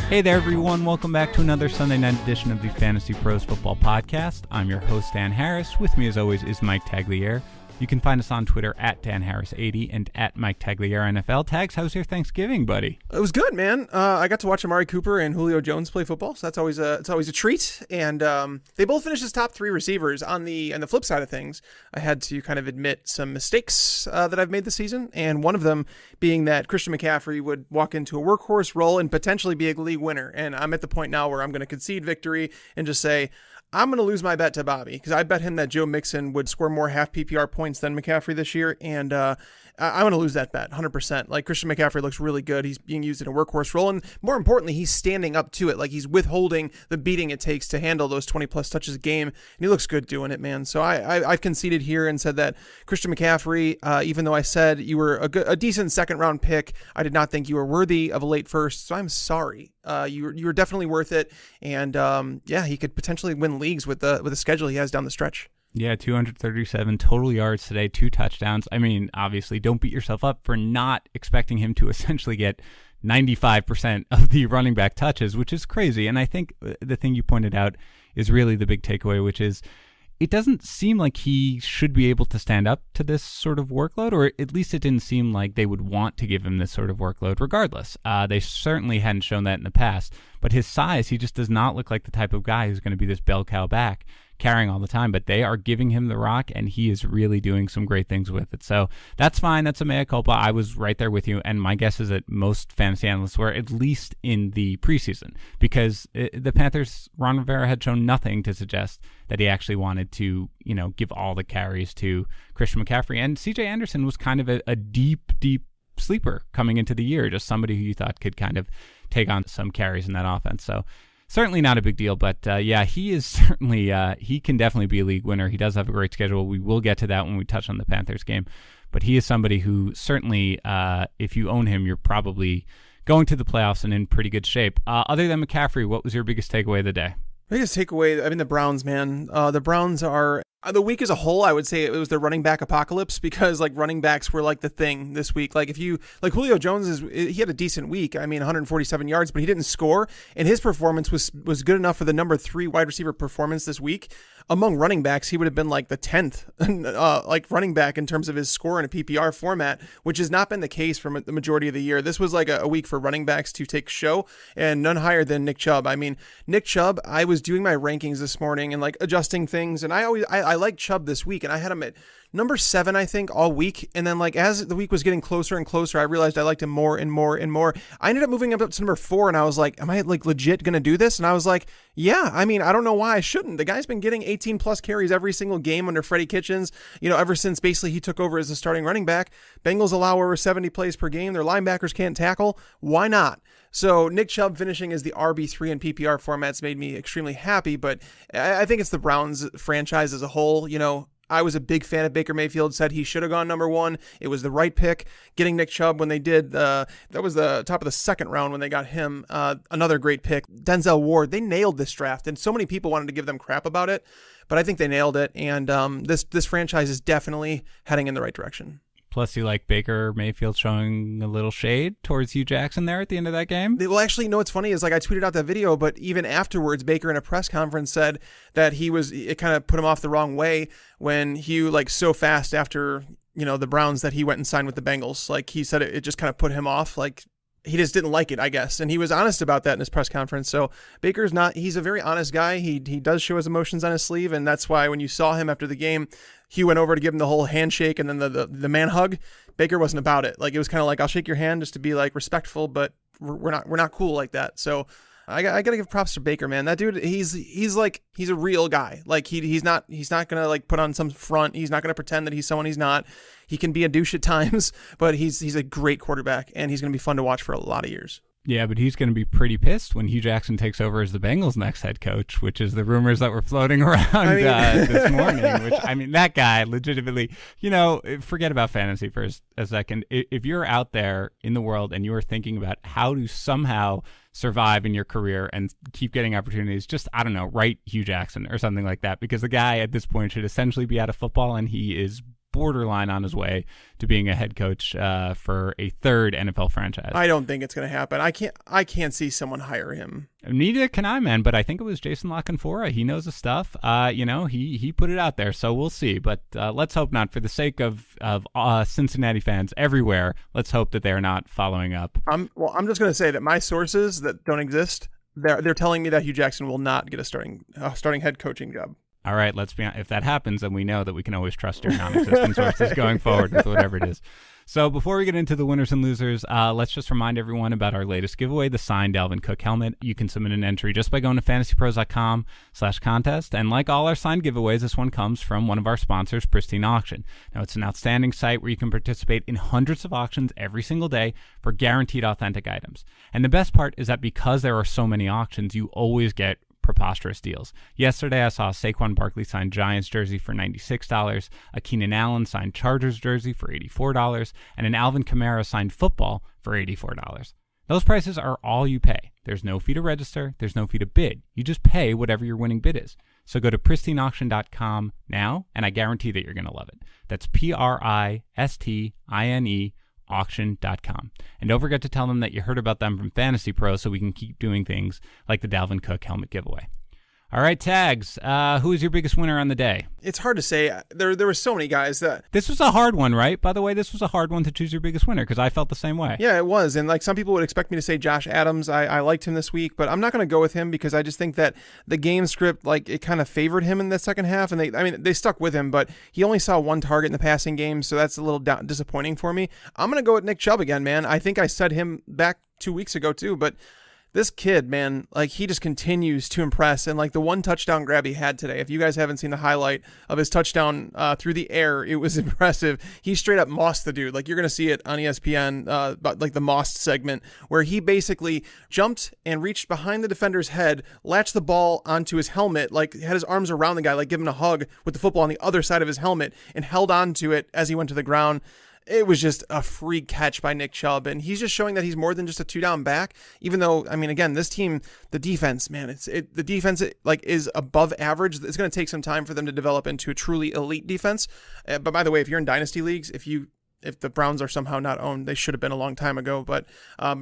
Hey there, everyone. Welcome back to another Sunday night edition of the FantasyPros Football Podcast. I'm your host, Dan Harris. With me, as always, is Mike Tagliere. You can find us on Twitter at DanHarris80 and at Mike Tagliere NFL. Tags, how's your Thanksgiving, buddy? It was good, man. I got to watch Amari Cooper and Julio Jones play football, so that's always a treat. And they both finished as top three receivers. On the flip side of things, I had to kind of admit some mistakes that I've made this season, and one of them being that Christian McCaffrey would walk into a workhorse role and potentially be a league winner. And I'm at the point now where I'm going to concede victory and just say, I'm going to lose my bet to Bobby, because I bet him that Joe Mixon would score more half PPR points than McCaffrey this year, and I'm going to lose that bet 100%. Like, Christian McCaffrey looks really good. He's being used in a workhorse role, and more importantly, he's standing up to it. Like, he's withholding the beating it takes to handle those 20-plus touches a game, and he looks good doing it, man. So I've conceded here and said that Christian McCaffrey, even though I said you were a decent second-round pick, I did not think you were worthy of a late first, so I'm sorry. You were definitely worth it, and he could potentially win leagues with the schedule he has down the stretch. Yeah, 237 total yards today, 2 touchdowns. I mean, obviously, don't beat yourself up for not expecting him to essentially get 95% of the running back touches, which is crazy. And I think the thing you pointed out is really the big takeaway, which is it doesn't seem like he should be able to stand up to this sort of workload, or at least it didn't seem like they would want to give him this sort of workload regardless. They certainly hadn't shown that in the past, but his size, he just does not look like the type of guy who's going to be this bell cow back carrying all the time, but they are giving him the rock, and he is really doing some great things with it. So that's fine. That's a mea culpa. I was right there with you, and my guess is that most fantasy analysts were, at least in the preseason, because the Panthers, Ron Rivera had shown nothing to suggest that he actually wanted to, give all the carries to Christian McCaffrey. And C.J. Anderson was kind of a deep sleeper coming into the year, just somebody who you thought could kind of take on some carries in that offense. So certainly not a big deal, but he is certainly, he can definitely be a league winner. He does have a great schedule. We will get to that when we touch on the Panthers game, but he is somebody who certainly, if you own him, you're probably going to the playoffs and in pretty good shape. Other than McCaffrey, what was your biggest takeaway of the day? Biggest takeaway, the Browns, man. The Browns are, the week as a whole, I would say it was the running back apocalypse, because running backs were the thing this week. If you, Julio Jones, he had a decent week. 147 yards, but he didn't score, and his performance was good enough for the number 3 wide receiver performance this week. Among running backs, he would have been the 10th running back in terms of his score in a PPR format, which has not been the case for the majority of the year. This was a week for running backs to take show, and none higher than Nick Chubb. Nick Chubb, I was doing my rankings this morning and adjusting things, and I liked Chubb this week, and I had him at number 7, I think, all week. And then as the week was getting closer and closer, I realized I liked him more and more and more. I ended up moving him up to number 4, and I was like, am I legit going to do this? And I was like, yeah, I don't know why I shouldn't. The guy's been getting 18 plus carries every single game under Freddie Kitchens, ever since basically he took over as the starting running back. Bengals allow over 70 plays per game. Their linebackers can't tackle. Why not? So Nick Chubb finishing as the RB3 in PPR formats made me extremely happy, but I think it's the Browns franchise as a whole. I was a big fan of Baker Mayfield, said he should have gone number 1. It was the right pick. Getting Nick Chubb when they did, that was the top of the second round when they got him. Another great pick. Denzel Ward, they nailed this draft, and so many people wanted to give them crap about it, but I think they nailed it, and this franchise is definitely heading in the right direction. Plus, you like Baker Mayfield showing a little shade towards Hugh Jackson there at the end of that game? Well, actually, what's funny is I tweeted out that video, but even afterwards, Baker in a press conference said that it kind of put him off the wrong way when Hugh, so fast after, the Browns, that he went and signed with the Bengals. He said it just kind of put him off. He just didn't like it, I guess. And he was honest about that in his press conference. So Baker's he's a very honest guy. He does show his emotions on his sleeve. And that's why when you saw him after the game, Hugh went over to give him the whole handshake and then the man hug. Baker wasn't about it. It was kind of I'll shake your hand just to be respectful, but we're not cool like that. So I got to give props to Baker, man. That dude, he's a real guy. He's not going to put on some front. He's not going to pretend that he's someone he's not. He can be a douche at times, but he's a great quarterback, and he's going to be fun to watch for a lot of years. Yeah, but he's going to be pretty pissed when Hugh Jackson takes over as the Bengals' next head coach, which is the rumors that were floating around this morning. Which, that guy legitimately, forget about fantasy for a second. If you're out there in the world and you are thinking about how to somehow survive in your career and keep getting opportunities, just, I don't know, write Hugh Jackson or something like that, because the guy at this point should essentially be out of football, and he is borderline on his way to being a head coach for a third NFL franchise. I don't think it's going to happen. I can't see someone hire him. Neither can I, man, but I think it was Jason La Canfora. He knows his stuff. He put it out there, so we'll see. But let's hope not. For the sake of Cincinnati fans everywhere, let's hope that they're not following up. I'm just going to say that my sources that don't exist, they're telling me that Hugh Jackson will not get a starting head coaching job. All right, let's be honest. If that happens, then we know that we can always trust your non-existent sources going forward with whatever it is. So before we get into the winners and losers, let's just remind everyone about our latest giveaway, the signed Dalvin Cook helmet. You can submit an entry just by going to fantasypros.com/contest. And like all our signed giveaways, this one comes from one of our sponsors, Pristine Auction. Now, it's an outstanding site where you can participate in hundreds of auctions every single day for guaranteed authentic items. And the best part is that because there are so many auctions, you always get preposterous deals. Yesterday, I saw a Saquon Barkley signed Giants jersey for $96, a Keenan Allen signed Chargers jersey for $84, and an Alvin Kamara signed football for $84. Those prices are all you pay. There's no fee to register. There's no fee to bid. You just pay whatever your winning bid is. So go to pristineauction.com now, and I guarantee that you're going to love it. That's PRISTINE auction.com. And don't forget to tell them that you heard about them from Fantasy Pro so we can keep doing things like the Dalvin Cook helmet giveaway. All right, Tags, who is your biggest winner on the day? It's hard to say. There were so many guys that... This was a hard one, right? By the way, this was a hard one to choose your biggest winner because I felt the same way. Yeah, it was. And like some people would expect me to say Josh Adams. I liked him this week, but I'm not going to go with him because I just think that the game script, like it kind of favored him in the second half. And they stuck with him, but he only saw one target in the passing game, so that's a little disappointing for me. I'm going to go with Nick Chubb again, man. I think I said him back 2 weeks ago too, but this kid, man, like he just continues to impress. And like the one touchdown grab he had today, if you guys haven't seen the highlight of his touchdown through the air, it was impressive. He straight up mossed the dude. Like you're going to see it on ESPN, like the mossed segment where he basically jumped and reached behind the defender's head, latched the ball onto his helmet, like had his arms around the guy, like giving him a hug with the football on the other side of his helmet and held on to it as he went to the ground. It was just a freak catch by Nick Chubb, and he's just showing that he's more than just a two-down back. Even though, I mean, again, this team, the defense, man, the defense is above average. It's going to take some time for them to develop into a truly elite defense. But by the way, if you're in dynasty leagues, if the Browns are somehow not owned, they should have been a long time ago. But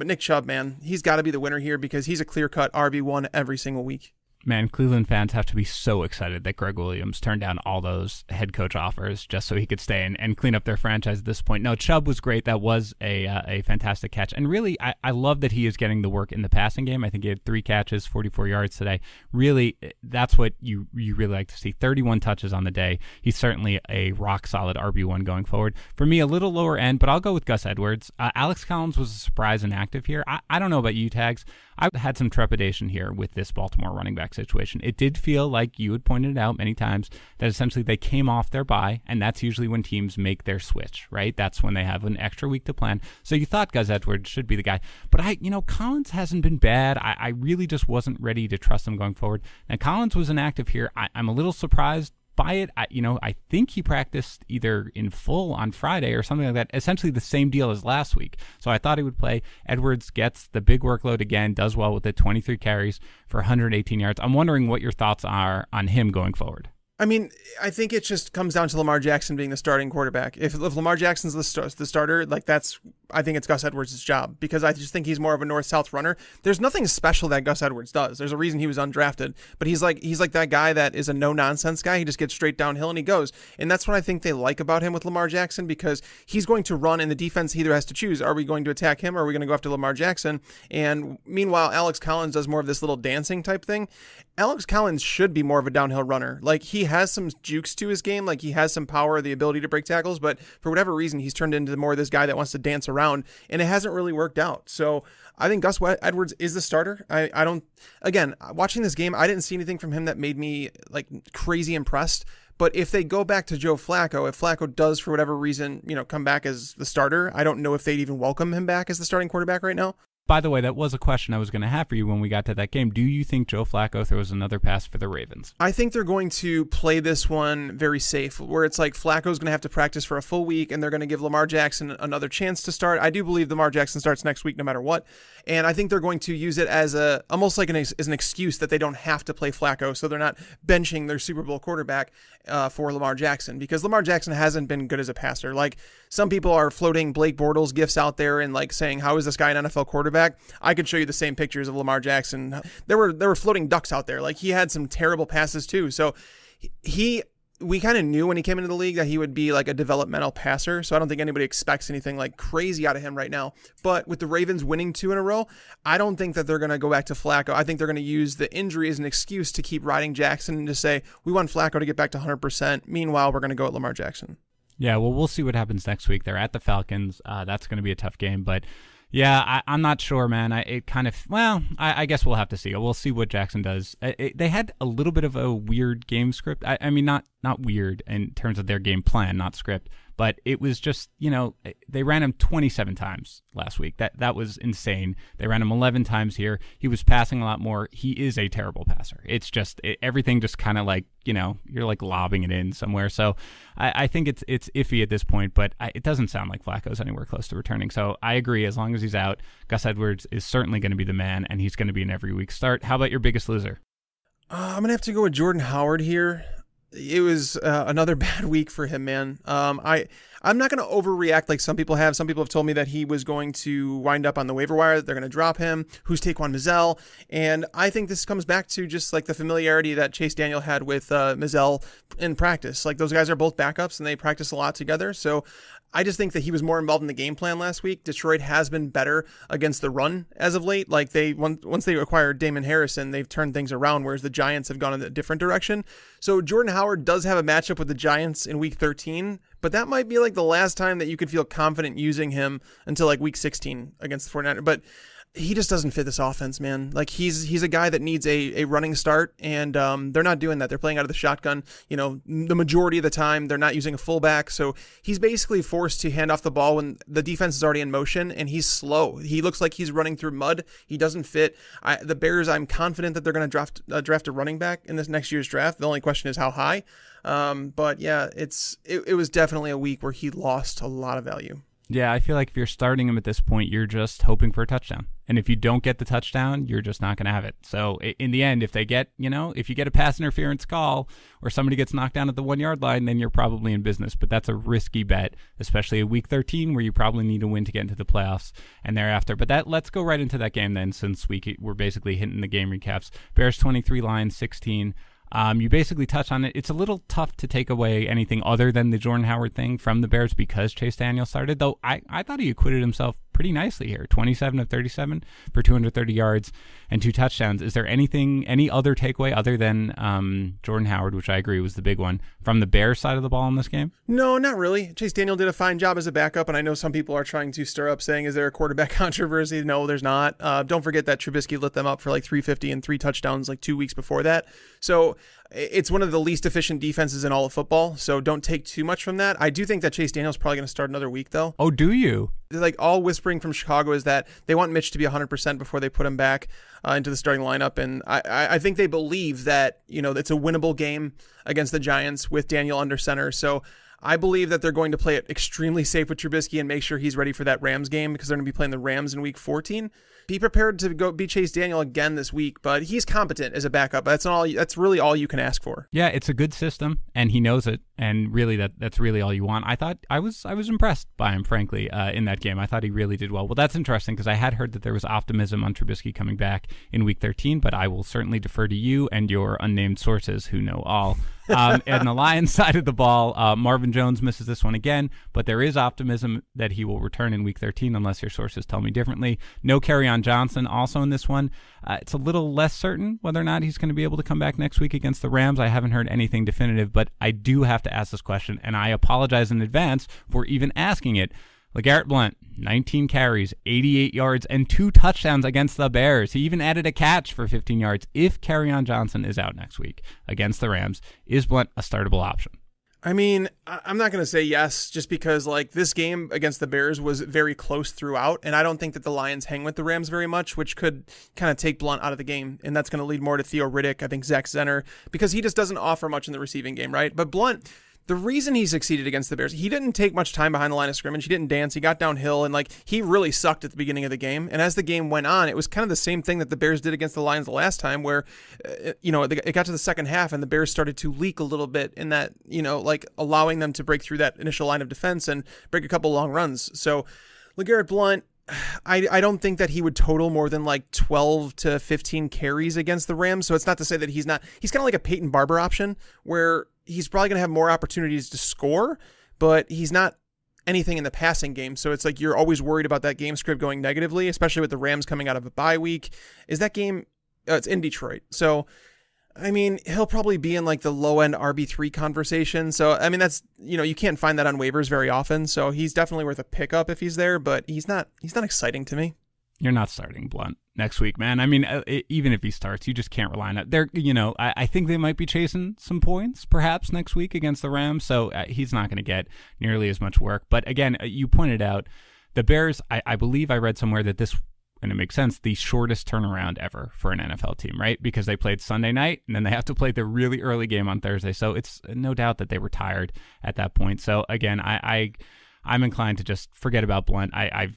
Nick Chubb, man, he's got to be the winner here because he's a clear-cut RB1 every single week. Man, Cleveland fans have to be so excited that Greg Williams turned down all those head coach offers just so he could stay and clean up their franchise at this point. No, Chubb was great. That was a fantastic catch. And really, I love that he is getting the work in the passing game. I think he had 3 catches, 44 yards today. Really, that's what you really like to see. 31 touches on the day. He's certainly a rock-solid RB1 going forward. For me, a little lower end, but I'll go with Gus Edwards. Alex Collins was a surprise inactive here. I don't know about you, Tags. I had some trepidation here with this Baltimore running back situation. It did feel like you had pointed it out many times that essentially they came off their bye, and that's usually when teams make their switch, right? That's when they have an extra week to plan. So you thought Gus Edwards should be the guy. But Collins hasn't been bad. I really just wasn't ready to trust him going forward. Now, Collins was inactive here. I'm a little surprised by it. I think he practiced either in full on Friday or something like that, essentially the same deal as last week. So I thought he would play. Edwards gets the big workload again, does well with it, 23 carries for 118 yards. I'm wondering what your thoughts are on him going forward. I mean, I think it just comes down to Lamar Jackson being the starting quarterback. If Lamar Jackson's the starter, like I think it's Gus Edwards' job because I just think he's more of a north-south runner. There's nothing special that Gus Edwards does. There's a reason he was undrafted, but he's like that guy that is a no-nonsense guy. He just gets straight downhill and he goes. And that's what I think they like about him with Lamar Jackson because he's going to run and the defense either has to choose. Are we going to attack him or are we going to go after Lamar Jackson? And meanwhile, Alex Collins does more of this little dancing type thing. Alex Collins should be more of a downhill runner. Like he has some jukes to his game. Like he has some power, the ability to break tackles, but for whatever reason, he's turned into more of this guy that wants to dance around and it hasn't really worked out. So I think Gus Edwards is the starter. Again, watching this game, I didn't see anything from him that made me like crazy impressed. But if they go back to Joe Flacco, if Flacco does for whatever reason, come back as the starter, I don't know if they'd even welcome him back as the starting quarterback right now. By the way, that was a question I was going to have for you when we got to that game. Do you think Joe Flacco throws another pass for the Ravens? I think they're going to play this one very safe, where it's like Flacco's going to have to practice for a full week, and they're going to give Lamar Jackson another chance to start. I do believe Lamar Jackson starts next week no matter what, and I think they're going to use it as almost like as an excuse that they don't have to play Flacco, so they're not benching their Super Bowl quarterback for Lamar Jackson, because Lamar Jackson hasn't been good as a passer. Like, some people are floating Blake Bortles gifts out there and like saying, how is this guy an NFL quarterback? I could show you the same pictures of Lamar Jackson. There were floating ducks out there. Like, he had some terrible passes too. So we kind of knew when he came into the league that he would be like a developmental passer. So I don't think anybody expects anything like crazy out of him right now. But with the Ravens winning 2 in a row, I don't think that they're going to go back to Flacco. I think they're going to use the injury as an excuse to keep riding Jackson and to say, we want Flacco to get back to 100%. Meanwhile, we're going to go at Lamar Jackson. Yeah, well, we'll see what happens next week. They're at the Falcons. That's going to be a tough game. But yeah, I'm not sure, man. I guess we'll have to see. We'll see what Jackson does. They had a little bit of a weird game script. I mean, not weird in terms of their game plan, not script. But it was just, they ran him 27 times last week. That was insane. They ran him 11 times here. He was passing a lot more. He is a terrible passer. It's just everything just kind of like, you're like lobbing it in somewhere. So I think it's iffy at this point, but it doesn't sound like Flacco's anywhere close to returning. So I agree. As long as he's out, Gus Edwards is certainly going to be the man, and he's going to be an every week start. How about your biggest loser? I'm going to have to go with Jordan Howard here. It was another bad week for him, man. I'm not going to overreact like some people have. Some people have told me that he was going to wind up on the waiver wire, that they're going to drop him. Who's Taquan Mizzell? And I think this comes back to just like the familiarity that Chase Daniel had with Mizzell in practice. Like, those guys are both backups and they practice a lot together. So I just think that he was more involved in the game plan last week. Detroit has been better against the run as of late. Like, once they acquired Damon Harrison, they've turned things around, whereas the Giants have gone in a different direction. So Jordan Howard does have a matchup with the Giants in week 13, but that might be like the last time that you could feel confident using him until like week 16 against the 49ers. But he just doesn't fit this offense, man. Like, he's a guy that needs a running start, and they're not doing that. They're playing out of the shotgun, the majority of the time. They're not using a fullback, so he's basically forced to hand off the ball when the defense is already in motion, and he's slow. He looks like he's running through mud. He doesn't fit. The Bears, I'm confident that they're going to draft a running back in this next year's draft. The only question is how high. But yeah, it was definitely a week where he lost a lot of value. Yeah, I feel like if you're starting him at this point, you're just hoping for a touchdown. And if you don't get the touchdown, you're just not going to have it. So in the end, if you get a pass interference call or somebody gets knocked down at the 1 yard line, then you're probably in business. But that's a risky bet, especially at week 13, where you probably need to win to get into the playoffs and thereafter. But let's go right into that game then, since we're basically hitting the game recaps. Bears 23, Lions 16. You basically touch on it. It's a little tough to take away anything other than the Jordan Howard thing from the Bears because Chase Daniel started, though I thought he acquitted himself pretty nicely here. 27 of 37 for 230 yards and 2 touchdowns. Is there any other takeaway other than Jordan Howard, which I agree was the big one, from the Bears side of the ball in this game? No, not really. Chase Daniel did a fine job as a backup, and I know some people are trying to stir up saying, is there a quarterback controversy? No, there's not. Don't forget that Trubisky lit them up for like 350 and 3 touchdowns like 2 weeks before that. So it's one of the least efficient defenses in all of football, so don't take too much from that. I do think that Chase Daniel's probably going to start another week, though. Oh, do you? Like, all whispering from Chicago is that they want Mitch to be 100% before they put him back into the starting lineup. And I think they believe that, it's a winnable game against the Giants with Daniel under center. So I believe that they're going to play it extremely safe with Trubisky and make sure he's ready for that Rams game because they're going to be playing the Rams in week 14. Be prepared to go be Chase Daniel again this week, but he's competent as a backup. That's really all you can ask for. Yeah, it's a good system, and he knows it, and really that's really all you want. I thought I was impressed by him, frankly, in that game. I thought he really did well. Well, that's interesting because I had heard that there was optimism on Trubisky coming back in week 13, but I will certainly defer to you and your unnamed sources who know all. And the Lions side of the ball, Marvin Jones misses this one again, but there is optimism that he will return in week 13 unless your sources tell me differently. No Kerryon Johnson also in this one. It's a little less certain whether or not he's going to be able to come back next week against the Rams. I haven't heard anything definitive, but I do have to ask this question, and I apologize in advance for even asking it. LeGarrette Blount, 19 carries, 88 yards, and 2 touchdowns against the Bears. He even added a catch for 15 yards. If Kerryon Johnson is out next week against the Rams, is Blount a startable option? I mean, I'm not going to say yes, just because like this game against the Bears was very close throughout. And I don't think that the Lions hang with the Rams very much, which could kind of take Blunt out of the game. And that's going to lead more to Theo Riddick, I think Zach Zenner, because he just doesn't offer much in the receiving game, right? But Blunt, the reason he succeeded against the Bears, he didn't take much time behind the line of scrimmage. He didn't dance. He got downhill, and like he really sucked at the beginning of the game. And as the game went on, it was kind of the same thing that the Bears did against the Lions the last time, where it got to the second half and the Bears started to leak a little bit in that, like allowing them to break through that initial line of defense and break a couple long runs. So LeGarrette Blount, I don't think that he would total more than like 12 to 15 carries against the Rams. So it's not to say that he's kind of like a Peyton Barber option where he's probably going to have more opportunities to score, but he's not anything in the passing game. So it's like you're always worried about that game script going negatively, especially with the Rams coming out of a bye week. Is that game? It's in Detroit. So, I mean, he'll probably be in like the low end RB3 conversation. So, I mean, that's, you can't find that on waivers very often. So he's definitely worth a pickup if he's there, but he's not exciting to me. You're not starting Blunt next week, man. I mean, even if he starts, you just can't rely on it. I think they might be chasing some points perhaps next week against the Rams, so he's not going to get nearly as much work. But again, you pointed out the Bears, I believe I read somewhere that this, and it makes sense, the shortest turnaround ever for an NFL team, right? Because they played Sunday night, and then they have to play the really early game on Thursday. So it's no doubt that they were tired at that point. So again, I'm inclined to just forget about Blunt. I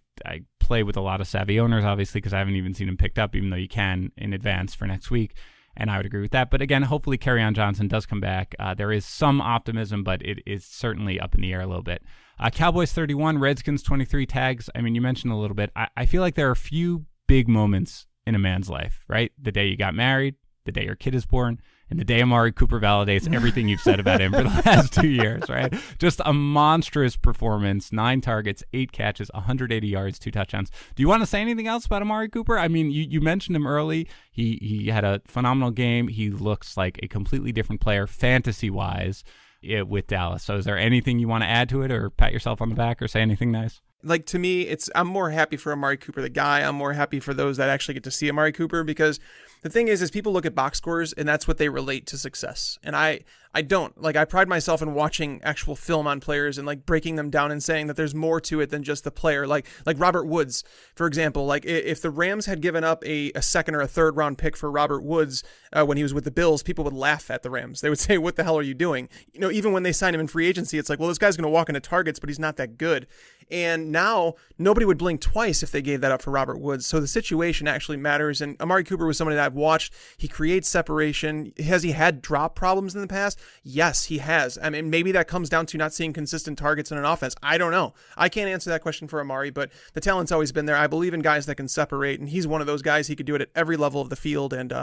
play with a lot of savvy owners, obviously, because I haven't even seen him picked up, even though you can in advance for next week. And I would agree with that. But again, hopefully Kerryon Johnson does come back. There is some optimism, but it is certainly up in the air a little bit. Cowboys 31, Redskins 23 tags. I mean, you mentioned a little bit. I feel like there are a few big moments in a man's life, right? The day you got married, the day your kid is born, and the day Amari Cooper validates everything you've said about him for the last 2 years, right? Just a monstrous performance, 9 targets, 8 catches, 180 yards, 2 touchdowns. Do you want to say anything else about Amari Cooper? I mean, you mentioned him early. He had a phenomenal game. He looks like a completely different player fantasy-wise with Dallas. So is there anything you want to add to it or pat yourself on the back or say anything nice? Like, to me, I'm more happy for Amari Cooper, the guy. I'm more happy for those that actually get to see Amari Cooper, because the thing is people look at box scores and that's what they relate to success. And I don't. Like, I pride myself in watching actual film on players and like breaking them down and saying that there's more to it than just the player. Like Robert Woods, for example. Like, if the Rams had given up a second or a third round pick for Robert Woods when he was with the Bills, people would laugh at the Rams. They would say, what the hell are you doing? Even when they signed him in free agency, it's like, well, this guy's going to walk into targets, but he's not that good. And now nobody would blink twice if they gave that up for Robert Woods. So the situation actually matters. And Amari Cooper was somebody that I've watched. He creates separation. Has he had drop problems in the past? Yes, he has. I mean, maybe that comes down to not seeing consistent targets in an offense. I don't know. I can't answer that question for Amari, but the talent's always been there. I believe in guys that can separate, and he's one of those guys. He could do it at every level of the field. And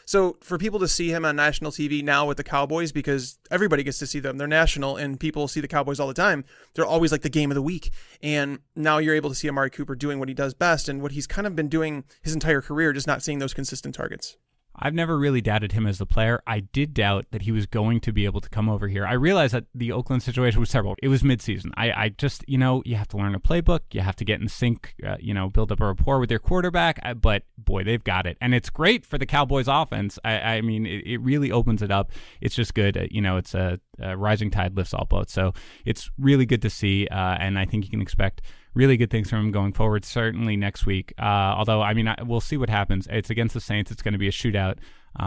so for people to see him on national TV now with the Cowboys, because everybody gets to see them, they're national, and people see the Cowboys all the time. They're always like the game of the week. And now you're able to see Amari Cooper doing what he does best and what he's kind of been doing his entire career, just not seeing those consistent targets. I've never really doubted him as the player. I did doubt that he was going to be able to come over here. I realized that the Oakland situation was terrible. It was midseason. I just, you have to learn a playbook. You have to get in sync, build up a rapport with your quarterback. But, boy, they've got it. And it's great for the Cowboys offense. I mean, it really opens it up. It's just good. It's a rising tide lifts all boats. So it's really good to see. And I think you can expect really good things from him going forward, certainly next week. Although, I mean, we'll see what happens. It's against the Saints. It's going to be a shootout,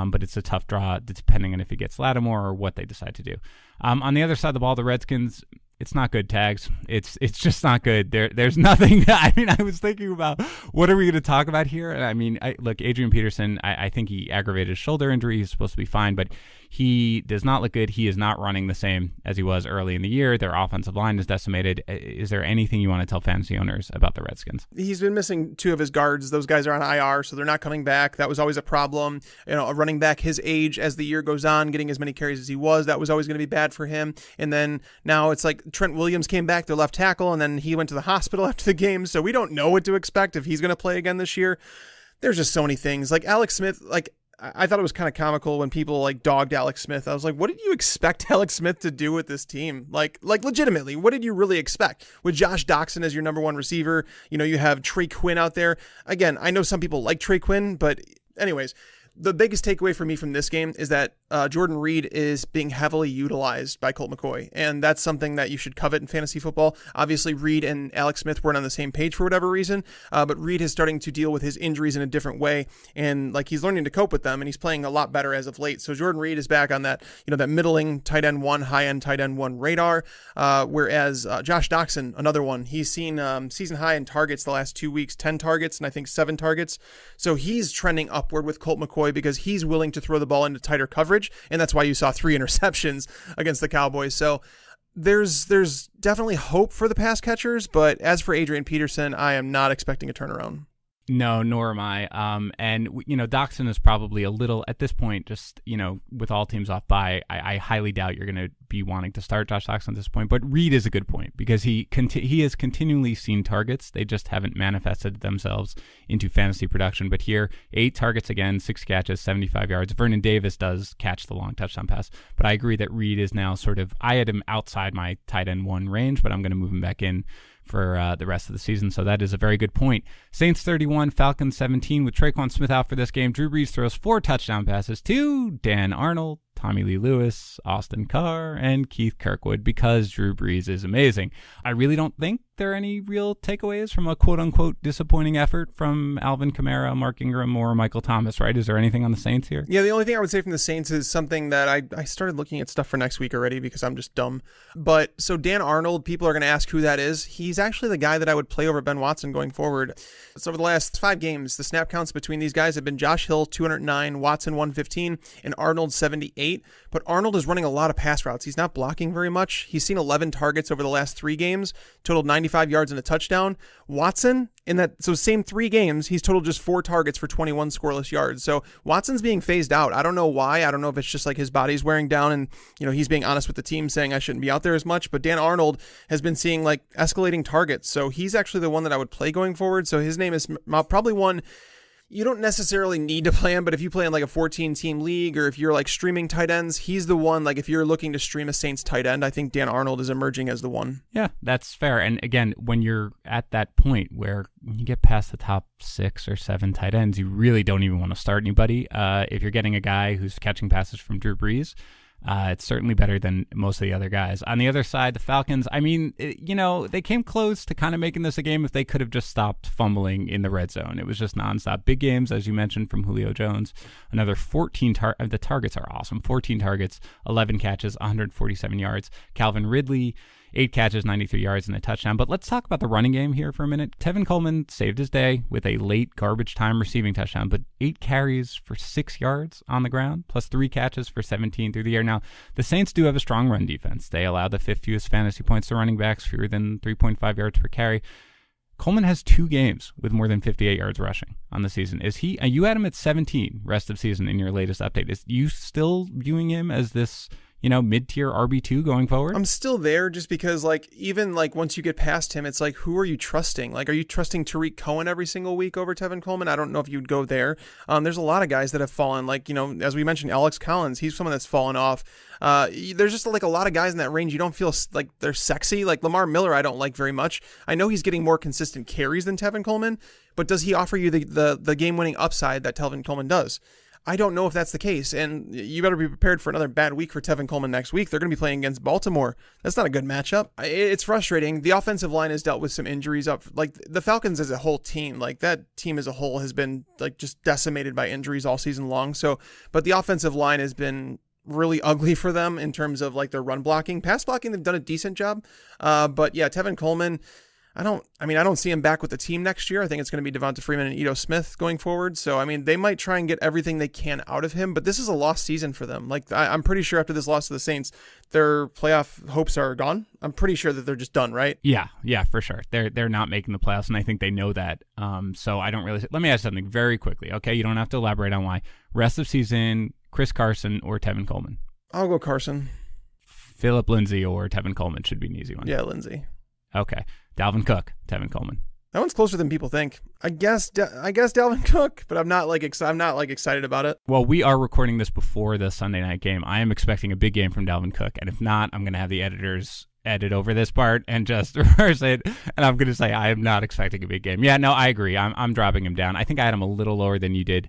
but it's a tough draw depending on if he gets Lattimore or what they decide to do. On the other side of the ball, the Redskins, it's not good, Tags. It's just not good. There's nothing. I mean, I was thinking about what are we going to talk about here? I mean, look, Adrian Peterson, I think he aggravated his shoulder injury. He's supposed to be fine, but he does not look good. He is not running the same as he was early in the year. Their offensive line is decimated. Is there anything you want to tell fantasy owners about the Redskins? He's been missing 2 of his guards. Those guys are on IR, so they're not coming back. That was always a problem. A running back his age as the year goes on, getting as many carries as he was, that was always going to be bad for him. And then now it's like Trent Williams came back, their left tackle, and then he went to the hospital after the game, so we don't know what to expect if he's going to play again this year. There's just so many things. Like Alex Smith, I thought it was kind of comical when people dogged Alex Smith. I was like, what did you expect Alex Smith to do with this team? Like legitimately, what did you really expect? With Josh Doxson as your number 1 receiver, you have Trey Quinn out there. Again, I know some people like Trey Quinn, but anyways, the biggest takeaway for me from this game is that Jordan Reed is being heavily utilized by Colt McCoy, and that's something that you should covet in fantasy football. Obviously, Reed and Alex Smith weren't on the same page for whatever reason, but Reed is starting to deal with his injuries in a different way, and like he's learning to cope with them, and he's playing a lot better as of late. So Jordan Reed is back on that, that middling tight end 1, high end tight end 1 radar, whereas Josh Doxson, another one, he's seen season high in targets the last 2 weeks, 10 targets, and I think 7 targets. So he's trending upward with Colt McCoy because he's willing to throw the ball into tighter coverage. And that's why you saw 3 interceptions against the Cowboys. So there's definitely hope for the pass catchers. But as for Adrian Peterson, I am not expecting a turnaround. No, nor am I. And Doxson is probably a little, at this point, just, with all teams off bye, I highly doubt you're going to be wanting to start Josh Doxson at this point. But Reed is a good point because he has continually seen targets. They just haven't manifested themselves into fantasy production. But here, 8 targets again, 6 catches, 75 yards. Vernon Davis does catch the long touchdown pass. But I agree that Reed is now I had him outside my tight end 1 range, but I'm going to move him back in for the rest of the season. So that is a very good point. Saints 31, Falcons 17 with Traquan Smith out for this game. Drew Brees throws 4 touchdown passes to Dan Arnold, Tommy Lee Lewis, Austin Carr, and Keith Kirkwood because Drew Brees is amazing. I really don't think there are any real takeaways from a quote-unquote disappointing effort from Alvin Kamara, Mark Ingram, or Michael Thomas, right? Is there anything on the Saints here? Yeah, the only thing I would say from the Saints is something that I started looking at stuff for next week already because I'm just dumb. But so Dan Arnold, people are going to ask who that is. He's actually the guy that I would play over Ben Watson going forward. So over the last 5 games, the snap counts between these guys have been Josh Hill, 209, Watson, 115, and Arnold, 78. But Arnold is running a lot of pass routes. He's not blocking very much. He's seen 11 targets over the last 3 games, totaled 95 yards and a touchdown. Watson, same 3 games, he's totaled just 4 targets for 21 scoreless yards. So Watson's being phased out. I don't know why. I don't know if it's just like his body's wearing down and, he's being honest with the team saying I shouldn't be out there as much. But Dan Arnold has been seeing like escalating targets. So he's actually the one that I would play going forward. So his name is probably one you don't necessarily need to play him, but if you play in like a 14-team league or if you're like streaming tight ends, he's the one. Like if you're looking to stream a Saints tight end, I think Dan Arnold is emerging as the one. Yeah, that's fair. And again, when you're at that point where you get past the top 6 or 7 tight ends, you really don't even want to start anybody. If you're getting a guy who's catching passes from Drew Brees, it's certainly better than most of the other guys. On the other side, the Falcons, they came close to kind of making this a game if they could have just stopped fumbling in the red zone. It was just nonstop. Big games, as you mentioned, from Julio Jones. Another 14 the targets are awesome. 14 targets, 11 catches, 147 yards. Calvin Ridley, 8 catches, 93 yards, and a touchdown. But let's talk about the running game here for a minute. Tevin Coleman saved his day with a late garbage time receiving touchdown, but 8 carries for 6 yards on the ground, plus 3 catches for 17 through the air. Now, the Saints do have a strong run defense. They allow the 5th fewest fantasy points to running backs, fewer than 3.5 yards per carry. Coleman has 2 games with more than 58 yards rushing on the season. Is he? You had him at 17 rest of season in your latest update. Is you still viewing him as this mid-tier RB2 going forward? I'm still there just because, even once you get past him, it's like, who are you trusting? Are you trusting Tariq Cohen every single week over Tevin Coleman? I don't know if you'd go there. There's a lot of guys that have fallen, as we mentioned, Alex Collins, he's someone that's fallen off. There's just a lot of guys in that range you don't feel like they're sexy. Like Lamar Miller, I don't like very much. I know he's getting more consistent carries than Tevin Coleman, but does he offer you the game-winning upside that Tevin Coleman does? I don't know if that's the case, and you better be prepared for another bad week for Tevin Coleman next week. They're going to be playing against Baltimore. That's not a good matchup. It's frustrating. The offensive line has dealt with some injuries up. The Falcons as a whole team, that team as a whole has been just decimated by injuries all season long. So, but the offensive line has been really ugly for them in terms of their run blocking. Pass blocking, they've done a decent job. But yeah, Tevin Coleman, I don't see him back with the team next year. I think it's going to be Devonta Freeman and Ito Smith going forward. So, they might try and get everything they can out of him, but this is a lost season for them. I'm pretty sure after this loss to the Saints, their playoff hopes are gone. I'm pretty sure that they're just done, right? Yeah, for sure. They're not making the playoffs, and I think they know that. So I don't really. Let me ask something very quickly. Okay, you don't have to elaborate on why. Rest of season, Chris Carson or Tevin Coleman? I'll go Carson. Phillip Lindsay or Tevin Coleman should be an easy one. Yeah, Lindsay. Okay. Dalvin Cook, Tevin Coleman. That one's closer than people think. I guess Dalvin Cook, but I'm not excited about it. Well, we are recording this before the Sunday night game. I am expecting a big game from Dalvin Cook, and if not, I'm going to have the editors edit over this part and just reverse it, and I'm going to say I am not expecting a big game. Yeah, no, I agree. I'm dropping him down. I think I had him a little lower than you did,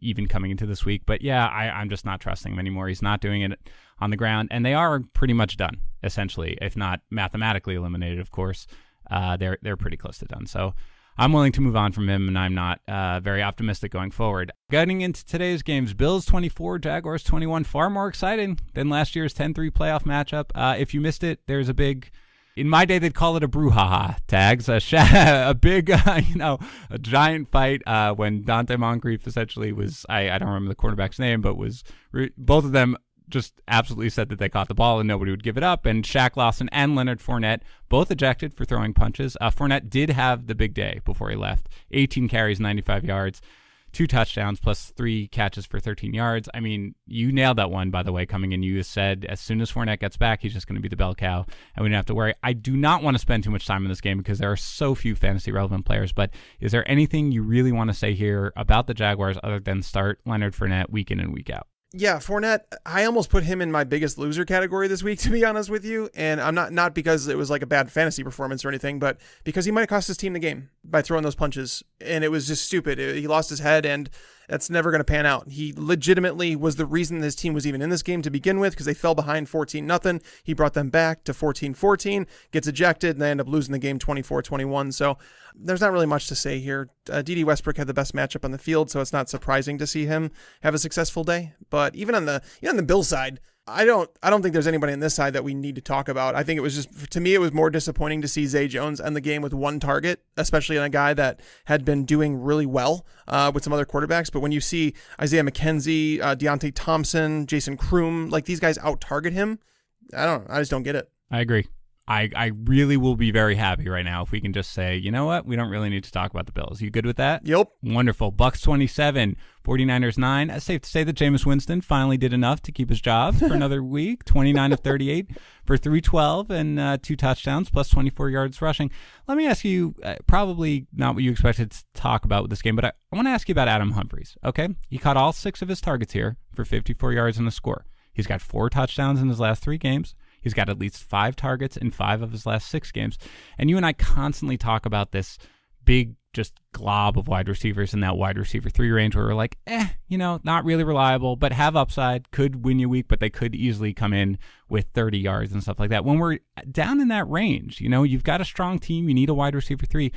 even coming into this week. But yeah, I'm just not trusting him anymore. He's not doing it on the ground, and they are pretty much done, essentially, if not mathematically eliminated, of course. They're pretty close to done. So I'm willing to move on from him, and I'm not very optimistic going forward. Getting into today's games, Bills 24, Jaguars 21, far more exciting than last year's 10-3 playoff matchup. If you missed it, there's a big, in my day, they'd call it a brouhaha, Tags, a big, a giant fight when Dante Moncrief essentially was, I don't remember the quarterback's name, but both of them just absolutely said that they caught the ball and nobody would give it up. And Shaq Lawson and Leonard Fournette both ejected for throwing punches. Fournette did have the big day before he left. 18 carries, 95 yards, 2 touchdowns, plus 3 catches for 13 yards. I mean, you nailed that one, by the way, coming in. You said as soon as Fournette gets back, he's just going to be the bell cow, and we don't have to worry. I do not want to spend too much time in this game because there are so few fantasy-relevant players, but is there anything you really want to say here about the Jaguars other than start Leonard Fournette week in and week out? Yeah, Fournette, I almost put him in my biggest loser category this week, to be honest with you. And I'm not because it was like a bad fantasy performance or anything, but because he might have cost his team the game by throwing those punches. And it was just stupid. He lost his head, and that's never going to pan out. He legitimately was the reason his team was even in this game to begin with, because they fell behind 14-0. He brought them back to 14-14, gets ejected, and they end up losing the game 24-21. So there's not really much to say here. D.D. Westbrook had the best matchup on the field, so it's not surprising to see him have a successful day. But even on the Bills side, I don't think there's anybody on this side that we need to talk about. I think it was just, to me, it was more disappointing to see Zay Jones end the game with 1 target, especially on a guy that had been doing really well with some other quarterbacks. But when you see Isaiah McKenzie, Deontay Thompson, Jason Kroom, like these guys out-target him, I just don't get it. I agree. I really will be very happy right now if we can just say, you know what? We don't really need to talk about the Bills. You good with that? Yep. Wonderful. Bucks 27, 49ers 9. It's safe to say that Jameis Winston finally did enough to keep his job for another week. 29 of 38 for 312 and 2 touchdowns plus 24 yards rushing. Let me ask you, probably not what you expected to talk about with this game, but I want to ask you about Adam Humphries, okay? He caught all 6 of his targets here for 54 yards and a score. He's got 4 touchdowns in his last 3 games. He's got at least 5 targets in 5 of his last 6 games. And you and I constantly talk about this big just glob of wide receivers in that wide receiver 3 range where we're like, not really reliable, but have upside, could win you a week, but they could easily come in with 30 yards and stuff like that. When we're down in that range, you've got a strong team, you need a wide receiver 3.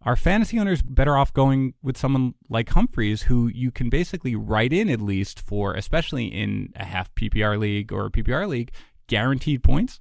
Are fantasy owners better off going with someone like Humphries, who you can basically write in at least for, especially in a half PPR league or a PPR league, guaranteed points?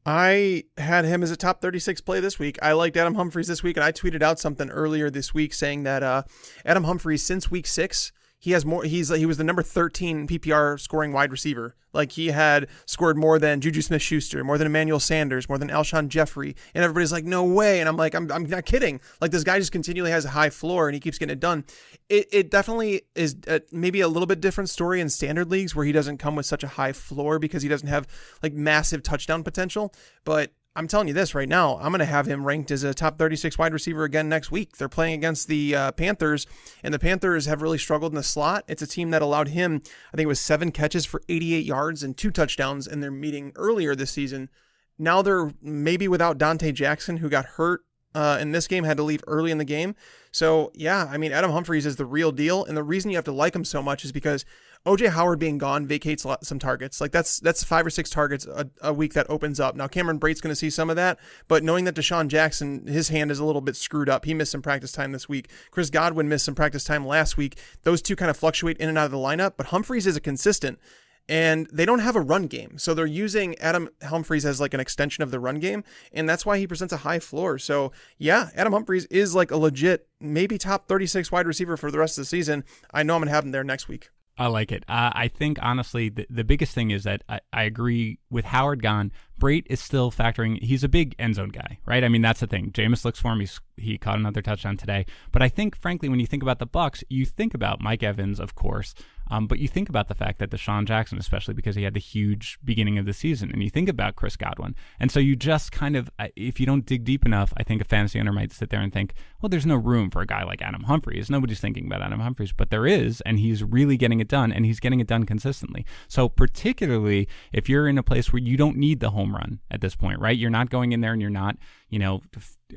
I had him as a top 36 play this week. I liked Adam Humphries this week, and I tweeted out something earlier this week saying that Adam Humphries, since week 6, he has more. He was the number 13 PPR scoring wide receiver. Like, he had scored more than Juju Smith-Schuster, more than Emmanuel Sanders, more than Alshon Jeffrey, and everybody's like, no way. And I'm like, I'm not kidding. Like, this guy just continually has a high floor, and he keeps getting it done. It definitely is maybe a little bit different story in standard leagues where he doesn't come with such a high floor because he doesn't have like massive touchdown potential. But I'm telling you this right now, I'm going to have him ranked as a top 36 wide receiver again next week. They're playing against the Panthers, and the Panthers have really struggled in the slot. It's a team that allowed him, I think it was 7 catches for 88 yards and 2 touchdowns in their meeting earlier this season. Now they're maybe without Dante Jackson, who got hurt in this game, had to leave early in the game. So, yeah, I mean, Adam Humphries is the real deal, and the reason you have to like him so much is because O.J. Howard being gone vacates some targets. Like, that's 5 or 6 targets a week that opens up. Now, Cameron Brate's going to see some of that, but knowing that Deshaun Jackson, his hand is a little bit screwed up. He missed some practice time this week. Chris Godwin missed some practice time last week. Those two kind of fluctuate in and out of the lineup, but Humphries is a consistent. And they don't have a run game. So they're using Adam Humphries as like an extension of the run game. And that's why he presents a high floor. So yeah, Adam Humphries is like a legit, maybe top 36 wide receiver for the rest of the season. I know I'm going to have him there next week. I like it. I think, honestly, the biggest thing is that I agree with Howard gone. Brate is still factoring. He's a big end zone guy, right? I mean, that's the thing. Jameis looks for him. He's he caught another touchdown today. But I think, frankly, when you think about the Bucs, you think about Mike Evans, of course, but you think about the fact that Deshaun Jackson, especially because he had the huge beginning of the season, and you think about Chris Godwin. And so you just kind of, if you don't dig deep enough, I think a fantasy owner might sit there and think, well, there's no room for a guy like Adam Humphries. Nobody's thinking about Adam Humphries, but there is, and he's really getting it done, and he's getting it done consistently. So particularly if you're in a place where you don't need the home run at this point, right? You're not going in there and you're not,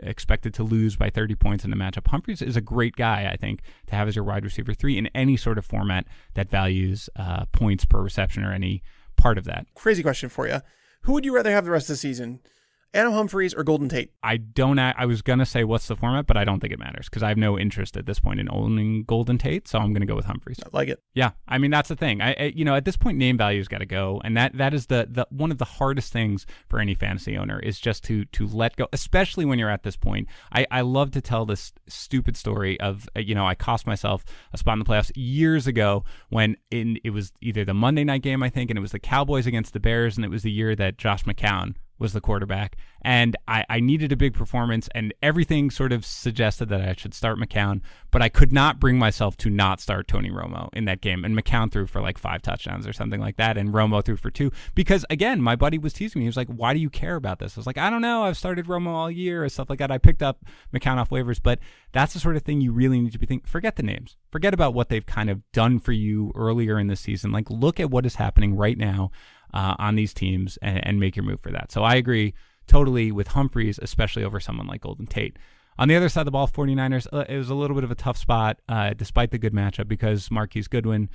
expected to lose by 30 points in the matchup. Humphries is a great guy, I think, to have as your wide receiver 3 in any sort of format that values points per reception or any part of that. Crazy question for you. Who would you rather have the rest of the season? Adam Humphries or Golden Tate? I was going to say what's the format, but I don't think it matters because I have no interest at this point in owning Golden Tate, so I'm going to go with Humphries. I like it. Yeah, I mean, that's the thing. At this point, name value's got to go, and that is the one of the hardest things for any fantasy owner is just to let go, especially when you're at this point. I love to tell this stupid story of, I cost myself a spot in the playoffs years ago when it was either the Monday night game, I think, and it was the Cowboys against the Bears, and it was the year that Josh McCown was the quarterback, and I needed a big performance, and everything sort of suggested that I should start McCown, but I could not bring myself to not start Tony Romo in that game, and McCown threw for like 5 touchdowns or something like that, and Romo threw for 2, because again, my buddy was teasing me. He was like, why do you care about this? I was like, I don't know, I've started Romo all year, or stuff like that. I picked up McCown off waivers, but that's the sort of thing you really need to be thinking. Forget the names. Forget about what they've kind of done for you earlier in the season. Like, look at what is happening right now on these teams and make your move for that. So I agree totally with Humphries, especially over someone like Golden Tate. On the other side of the ball, 49ers, it was a little bit of a tough spot despite the good matchup because Marquise Goodwin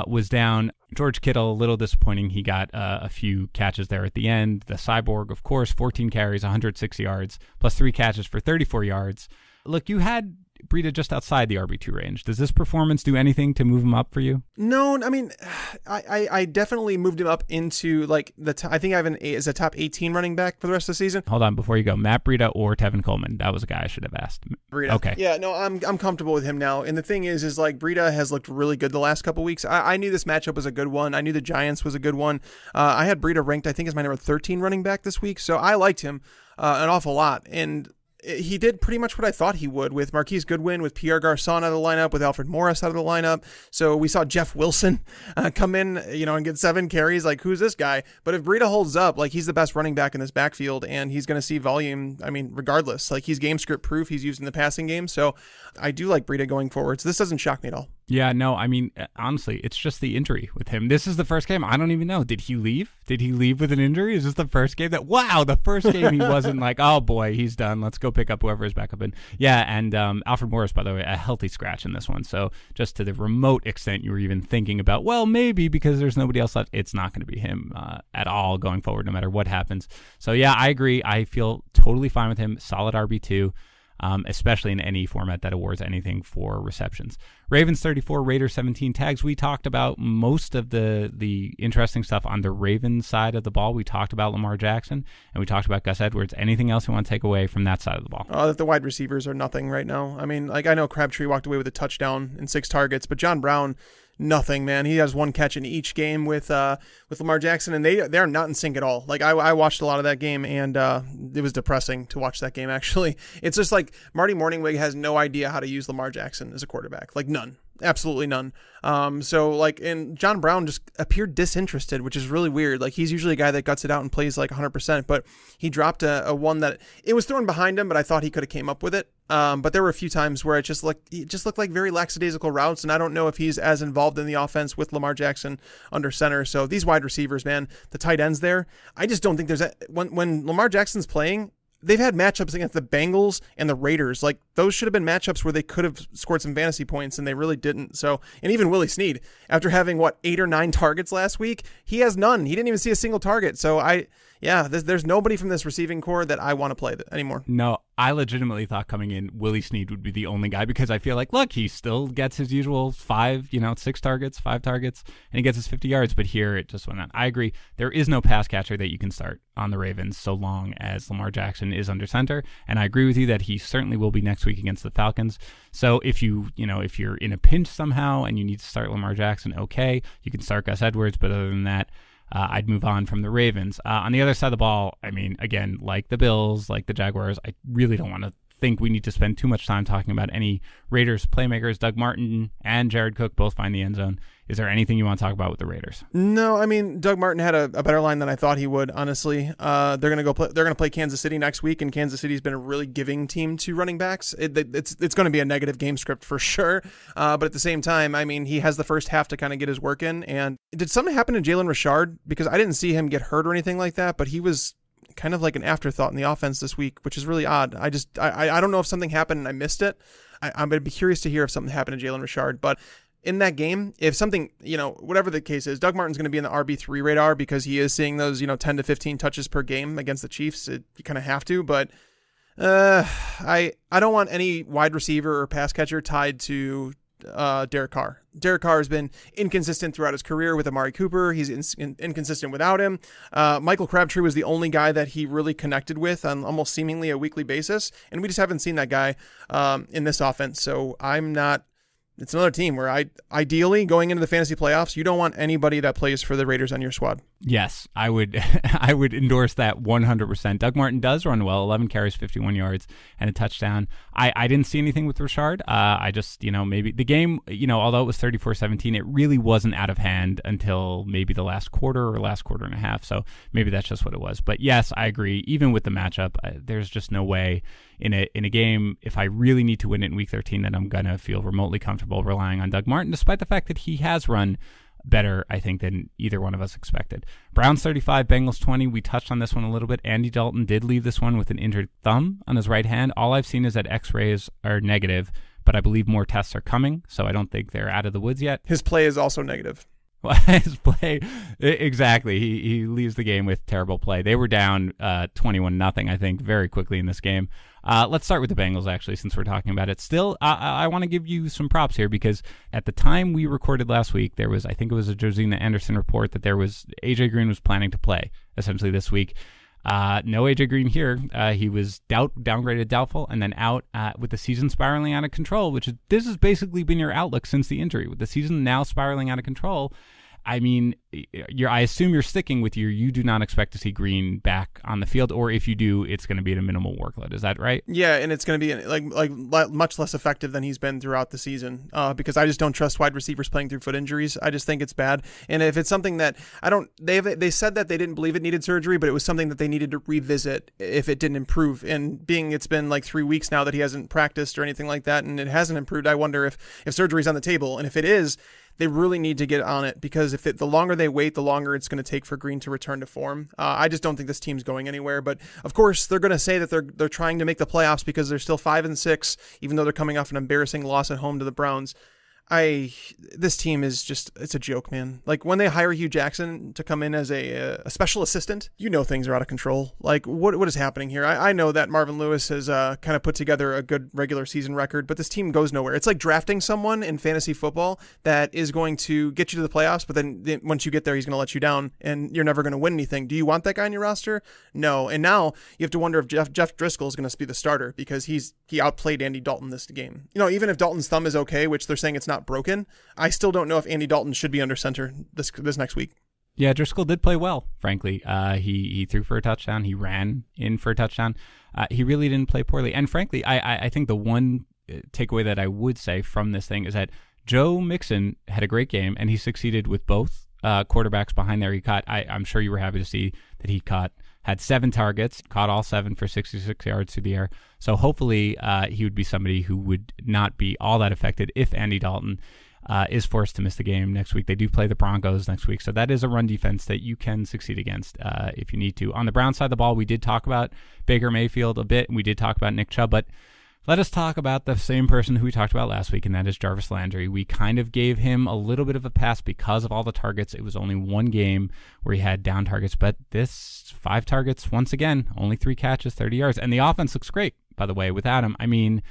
was down. George Kittle, a little disappointing. He got a few catches there at the end. The Cyborg, of course, 14 carries, 106 yards, plus 3 catches for 34 yards. Look, you had Breida just outside the RB2 range. Does this performance do anything to move him up for you? No, I mean, I definitely moved him up into like I think I have as a top 18 running back for the rest of the season. Hold on, before you go, Matt Breida or Tevin Coleman? That was a guy I should have asked. Breida. Okay. Yeah, no, I'm comfortable with him now. And the thing is like Breida has looked really good the last couple weeks. I knew this matchup was a good one. I knew the Giants was a good one. I had Breida ranked, I think, as my number 13 running back this week. So I liked him an awful lot. And he did pretty much what I thought he would with Marquise Goodwin, with Pierre Garçon out of the lineup, with Alfred Morris out of the lineup. So we saw Jeff Wilson come in, and get 7 carries. Like, who's this guy? But if Breida holds up, like, he's the best running back in this backfield, and he's going to see volume. I mean, regardless, like, he's game script proof. He's used in the passing game. So I do like Breida going forward. So this doesn't shock me at all. Yeah, no, I mean, honestly, it's just the injury with him. This is the first game. I don't even know. Did he leave? Did he leave with an injury? Is this the first game the first game he wasn't like, oh boy, he's done. Let's go pick up whoever is back up in. Yeah, and Alfred Morris, by the way, a healthy scratch in this one. So just to the remote extent you were even thinking about, well, maybe because there's nobody else left, it's not going to be him at all going forward, no matter what happens. So yeah, I agree. I feel totally fine with him. Solid RB2. Especially in any format that awards anything for receptions. Ravens 34, Raiders 17 tags. We talked about most of the interesting stuff on the Ravens side of the ball. We talked about Lamar Jackson, and we talked about Gus Edwards. Anything else you want to take away from that side of the ball? That the wide receivers are nothing right now. I mean, like, I know Crabtree walked away with a touchdown and 6 targets, but John Brown, nothing, man. He has 1 catch in each game with Lamar Jackson, and they're not in sync at all. Like, I watched a lot of that game, and it was depressing to watch that game, actually. It's just like Marty Morningwig has no idea how to use Lamar Jackson as a quarterback. Like, none. Absolutely none. And John Brown just appeared disinterested, which is really weird. Like, he's usually a guy that guts it out and plays like 100%, but he dropped a one that it was thrown behind him, but I thought he could have came up with it. But there were a few times where it just looked like very lackadaisical routes, and I don't know if he's as involved in the offense with Lamar Jackson under center. So these wide receivers, man, the tight ends there, I just don't think when Lamar Jackson's playing, they've had matchups against the Bengals and the Raiders. Like, those should have been matchups where they could have scored some fantasy points, and they really didn't. So, and even Willie Snead, after having 8 or 9 targets last week, he has none. He didn't even see a single target. So there's nobody from this receiving core that I want to play anymore. No, I legitimately thought coming in, Willie Snead would be the only guy because I feel like, look, he still gets his usual 6 targets, 5 targets, and he gets his 50 yards. But here it just went on. I agree. There is no pass catcher that you can start on the Ravens so long as Lamar Jackson is under center. And I agree with you that he certainly will be next week against the Falcons. So if if you're in a pinch somehow and you need to start Lamar Jackson, okay, you can start Gus Edwards. But other than that, I'd move on from the Ravens. On the other side of the ball, I mean, again, like the Bills, like the Jaguars, I really don't want to think we need to spend too much time talking about any Raiders playmakers. Doug Martin and Jared Cook both find the end zone. Is there anything you want to talk about with the Raiders? No, I mean, Doug Martin had a better line than I thought he would, honestly. They're going to play Kansas City next week, and Kansas City's been a really giving team to running backs. It's going to be a negative game script for sure. But at the same time, I mean, he has the first half to kind of get his work in. And did something happen to Jalen Richard? Because I didn't see him get hurt or anything like that, but he was kind of like an afterthought in the offense this week, which is really odd. I don't know if something happened and I missed it. I'm going to be curious to hear if something happened to Jalen Richard, but in that game, if something, whatever the case is, Doug Martin's going to be in the RB3 radar because he is seeing those, 10 to 15 touches per game against the Chiefs. You kind of have to, but I don't want any wide receiver or pass catcher tied to Derek Carr. Derek Carr has been inconsistent throughout his career with Amari Cooper. He's inconsistent without him. Michael Crabtree was the only guy that he really connected with on almost seemingly a weekly basis, and we just haven't seen that guy in this offense. So it's another team where ideally going into the fantasy playoffs, you don't want anybody that plays for the Raiders on your squad. Yes, I would I would endorse that 100%. Doug Martin does run well, 11 carries, 51 yards, and a touchdown. I didn't see anything with Richard. I just, maybe the game, although it was 34-17, it really wasn't out of hand until maybe the last quarter or last quarter and a half. So maybe that's just what it was. But yes, I agree. Even with the matchup, there's just no way in a game, if I really need to win it in week 13, that I'm going to feel remotely comfortable relying on Doug Martin, despite the fact that he has run better, I think, than either one of us expected. Browns 35, Bengals 20. We touched on this one a little bit. Andy Dalton did leave this one with an injured thumb on his right hand. All I've seen is that x-rays are negative, but I believe more tests are coming, so I don't think they're out of the woods yet. His play is also negative. His play, exactly. He leaves the game with terrible play. They were down 21-0, I think, very quickly in this game. Let's start with the Bengals, actually, since we're talking about it. Still, I want to give you some props here because at the time we recorded last week, there was, I think it was a Josina Anderson report that A.J. Green was planning to play, essentially, this week. No A.J. Green here. He was downgraded doubtful and then out with the season spiraling out of control, this has basically been your outlook since the injury. With the season now spiraling out of control, I mean, I assume you're sticking with you do not expect to see Green back on the field, or if you do, it's going to be at a minimal workload. Is that right? Yeah, and it's going to be like much less effective than he's been throughout the season because I just don't trust wide receivers playing through foot injuries. I just think it's bad. And if it's something that they said that they didn't believe it needed surgery, but it was something that they needed to revisit if it didn't improve. And it's been like 3 weeks now that he hasn't practiced or anything like that, and it hasn't improved, I wonder if surgery's on the table. And if it is, they really need to get on it because the longer they wait, the longer it's going to take for Green to return to form. I just don't think this team's going anywhere. But of course, they're going to say that they're trying to make the playoffs because they're still 5-6, even though they're coming off an embarrassing loss at home to the Browns. This team is it's a joke, man. Like when they hire Hugh Jackson to come in as a special assistant, things are out of control. Like what is happening here? I know that Marvin Lewis has kind of put together a good regular season record, but this team goes nowhere. It's like drafting someone in fantasy football that is going to get you to the playoffs, but then once you get there, he's going to let you down and you're never going to win anything. Do you want that guy on your roster? No. And now you have to wonder if Jeff Driscoll is going to be the starter because he outplayed Andy Dalton this game. Even if Dalton's thumb is okay, which they're saying it's not broken, I still don't know if Andy Dalton should be under center this next week. Yeah, Driscoll did play well, frankly. He threw for a touchdown. He ran in for a touchdown. He really didn't play poorly. And frankly, I think the one takeaway that I would say from this thing is that Joe Mixon had a great game, and he succeeded with both quarterbacks behind there. I'm sure you were happy to see that he had 7 targets, caught all 7 for 66 yards through the air. So hopefully he would be somebody who would not be all that affected if Andy Dalton is forced to miss the game next week. They do play the Broncos next week, so that is a run defense that you can succeed against if you need to. On the Browns side of the ball, we did talk about Baker Mayfield a bit, and we did talk about Nick Chubb, but let us talk about the same person who we talked about last week, and that is Jarvis Landry. We kind of gave him a little bit of a pass because of all the targets. It was only one game where he had down targets, but this 5 targets, once again, only 3 catches, 30 yards. And the offense looks great, by the way, without him. I mean,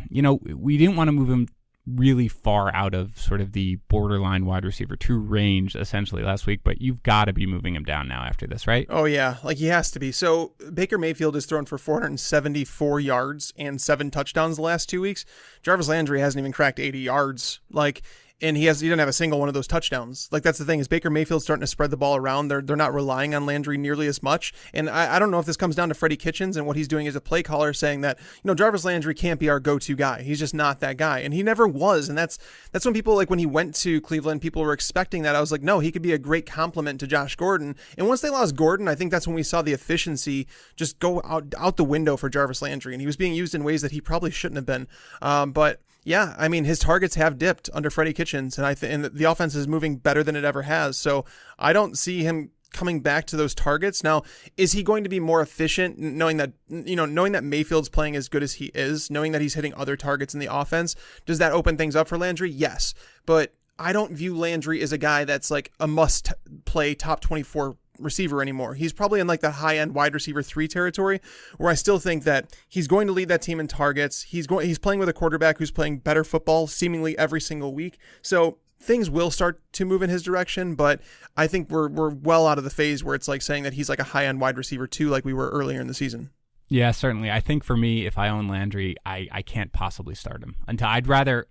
we didn't want to move him really far out of sort of the borderline wide receiver 2 range essentially last week, but you've got to be moving him down now after this, right? Oh yeah, like he has to be. So Baker Mayfield has thrown for 474 yards and 7 touchdowns the last 2 weeks. Jarvis Landry hasn't even cracked 80 yards. Like And he didn't have a single one of those touchdowns. Like, that's the thing, is Baker Mayfield's starting to spread the ball around. They're not relying on Landry nearly as much. And I don't know if this comes down to Freddie Kitchens and what he's doing as a play caller, saying that, Jarvis Landry can't be our go-to guy. He's just not that guy. And he never was. And that's when people, like, when he went to Cleveland, people were expecting that. I was like, no, he could be a great complement to Josh Gordon. And once they lost Gordon, I think that's when we saw the efficiency just go out the window for Jarvis Landry. And he was being used in ways that he probably shouldn't have been. But yeah, I mean, his targets have dipped under Freddie Kitchens, and the offense is moving better than it ever has. So I don't see him coming back to those targets. Now, is he going to be more efficient, knowing that Mayfield's playing as good as he is, knowing that he's hitting other targets in the offense? Does that open things up for Landry? Yes, but I don't view Landry as a guy that's like a must-play top 24 receiver anymore. He's probably in like that high-end wide receiver 3 territory, where I still think that he's going to lead that team in targets. He's playing with a quarterback who's playing better football seemingly every single week. So things will start to move in his direction, but I think we're well out of the phase where it's like saying that he's like a high-end wide receiver 2 like we were earlier in the season. Yeah, certainly. I think for me, if I own Landry, I can't possibly start him until I'd rather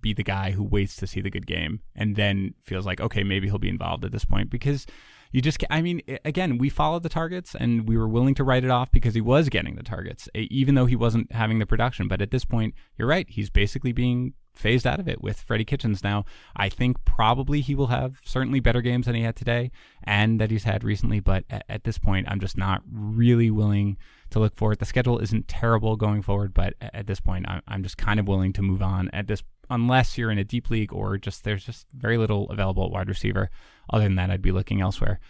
be the guy who waits to see the good game and then feels like, okay, maybe he'll be involved at this point, because you just, I mean, again, we followed the targets and we were willing to write it off because he was getting the targets, even though he wasn't having the production. But at this point, you're right. He's basically being phased out of it with Freddie Kitchens now. I think probably he will have certainly better games than he had today and that he's had recently. But at this point, I'm just not really willing to look forward. The schedule isn't terrible going forward, but at this point, I'm just kind of willing to move on unless you're in a deep league or there's just very little available at wide receiver. Other than that, I'd be looking elsewhere.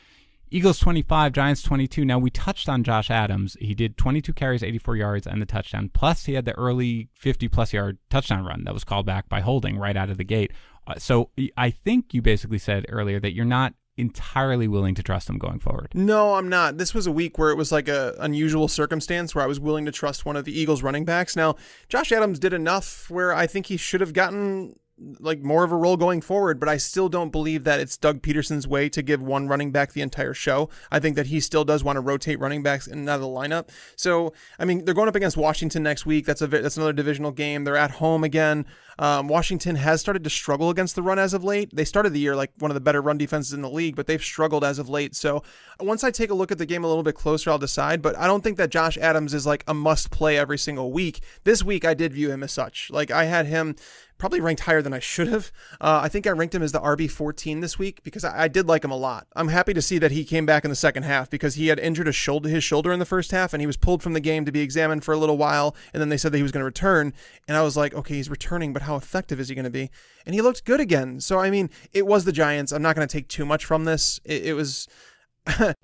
Eagles 25, Giants 22. Now, we touched on Josh Adams. He did 22 carries, 84 yards, and the touchdown. Plus, he had the early 50-plus yard touchdown run that was called back by holding right out of the gate. So I think you basically said earlier that you're not entirely willing to trust him going forward. No, I'm not. This was a week where it was like a unusual circumstance where I was willing to trust one of the Eagles running backs. Now, Josh Adams did enough where I think he should have gotten like more of a role going forward, but I still don't believe that it's Doug Peterson's way to give one running back the entire show. I think that he still does want to rotate running backs in and out of the lineup. So, I mean, they're going up against Washington next week. That's another divisional game. They're at home again. Washington has started to struggle against the run as of late. They started the year like one of the better run defenses in the league, but they've struggled as of late. So once I take a look at the game a little bit closer, I'll decide, but I don't think that Josh Adams is like a must play every single week. This week, I did view him as such. Like, I had him probably ranked higher than I should have. I think I ranked him as the RB14 this week because I did like him a lot. I'm happy to see that he came back in the second half because he had injured his shoulder in the first half, and he was pulled from the game to be examined for a little while, and then they said that he was going to return, and I was like, okay, he's returning, but how effective is he going to be? And he looked good again. So, I mean, it was the Giants. I'm not going to take too much from this. It was...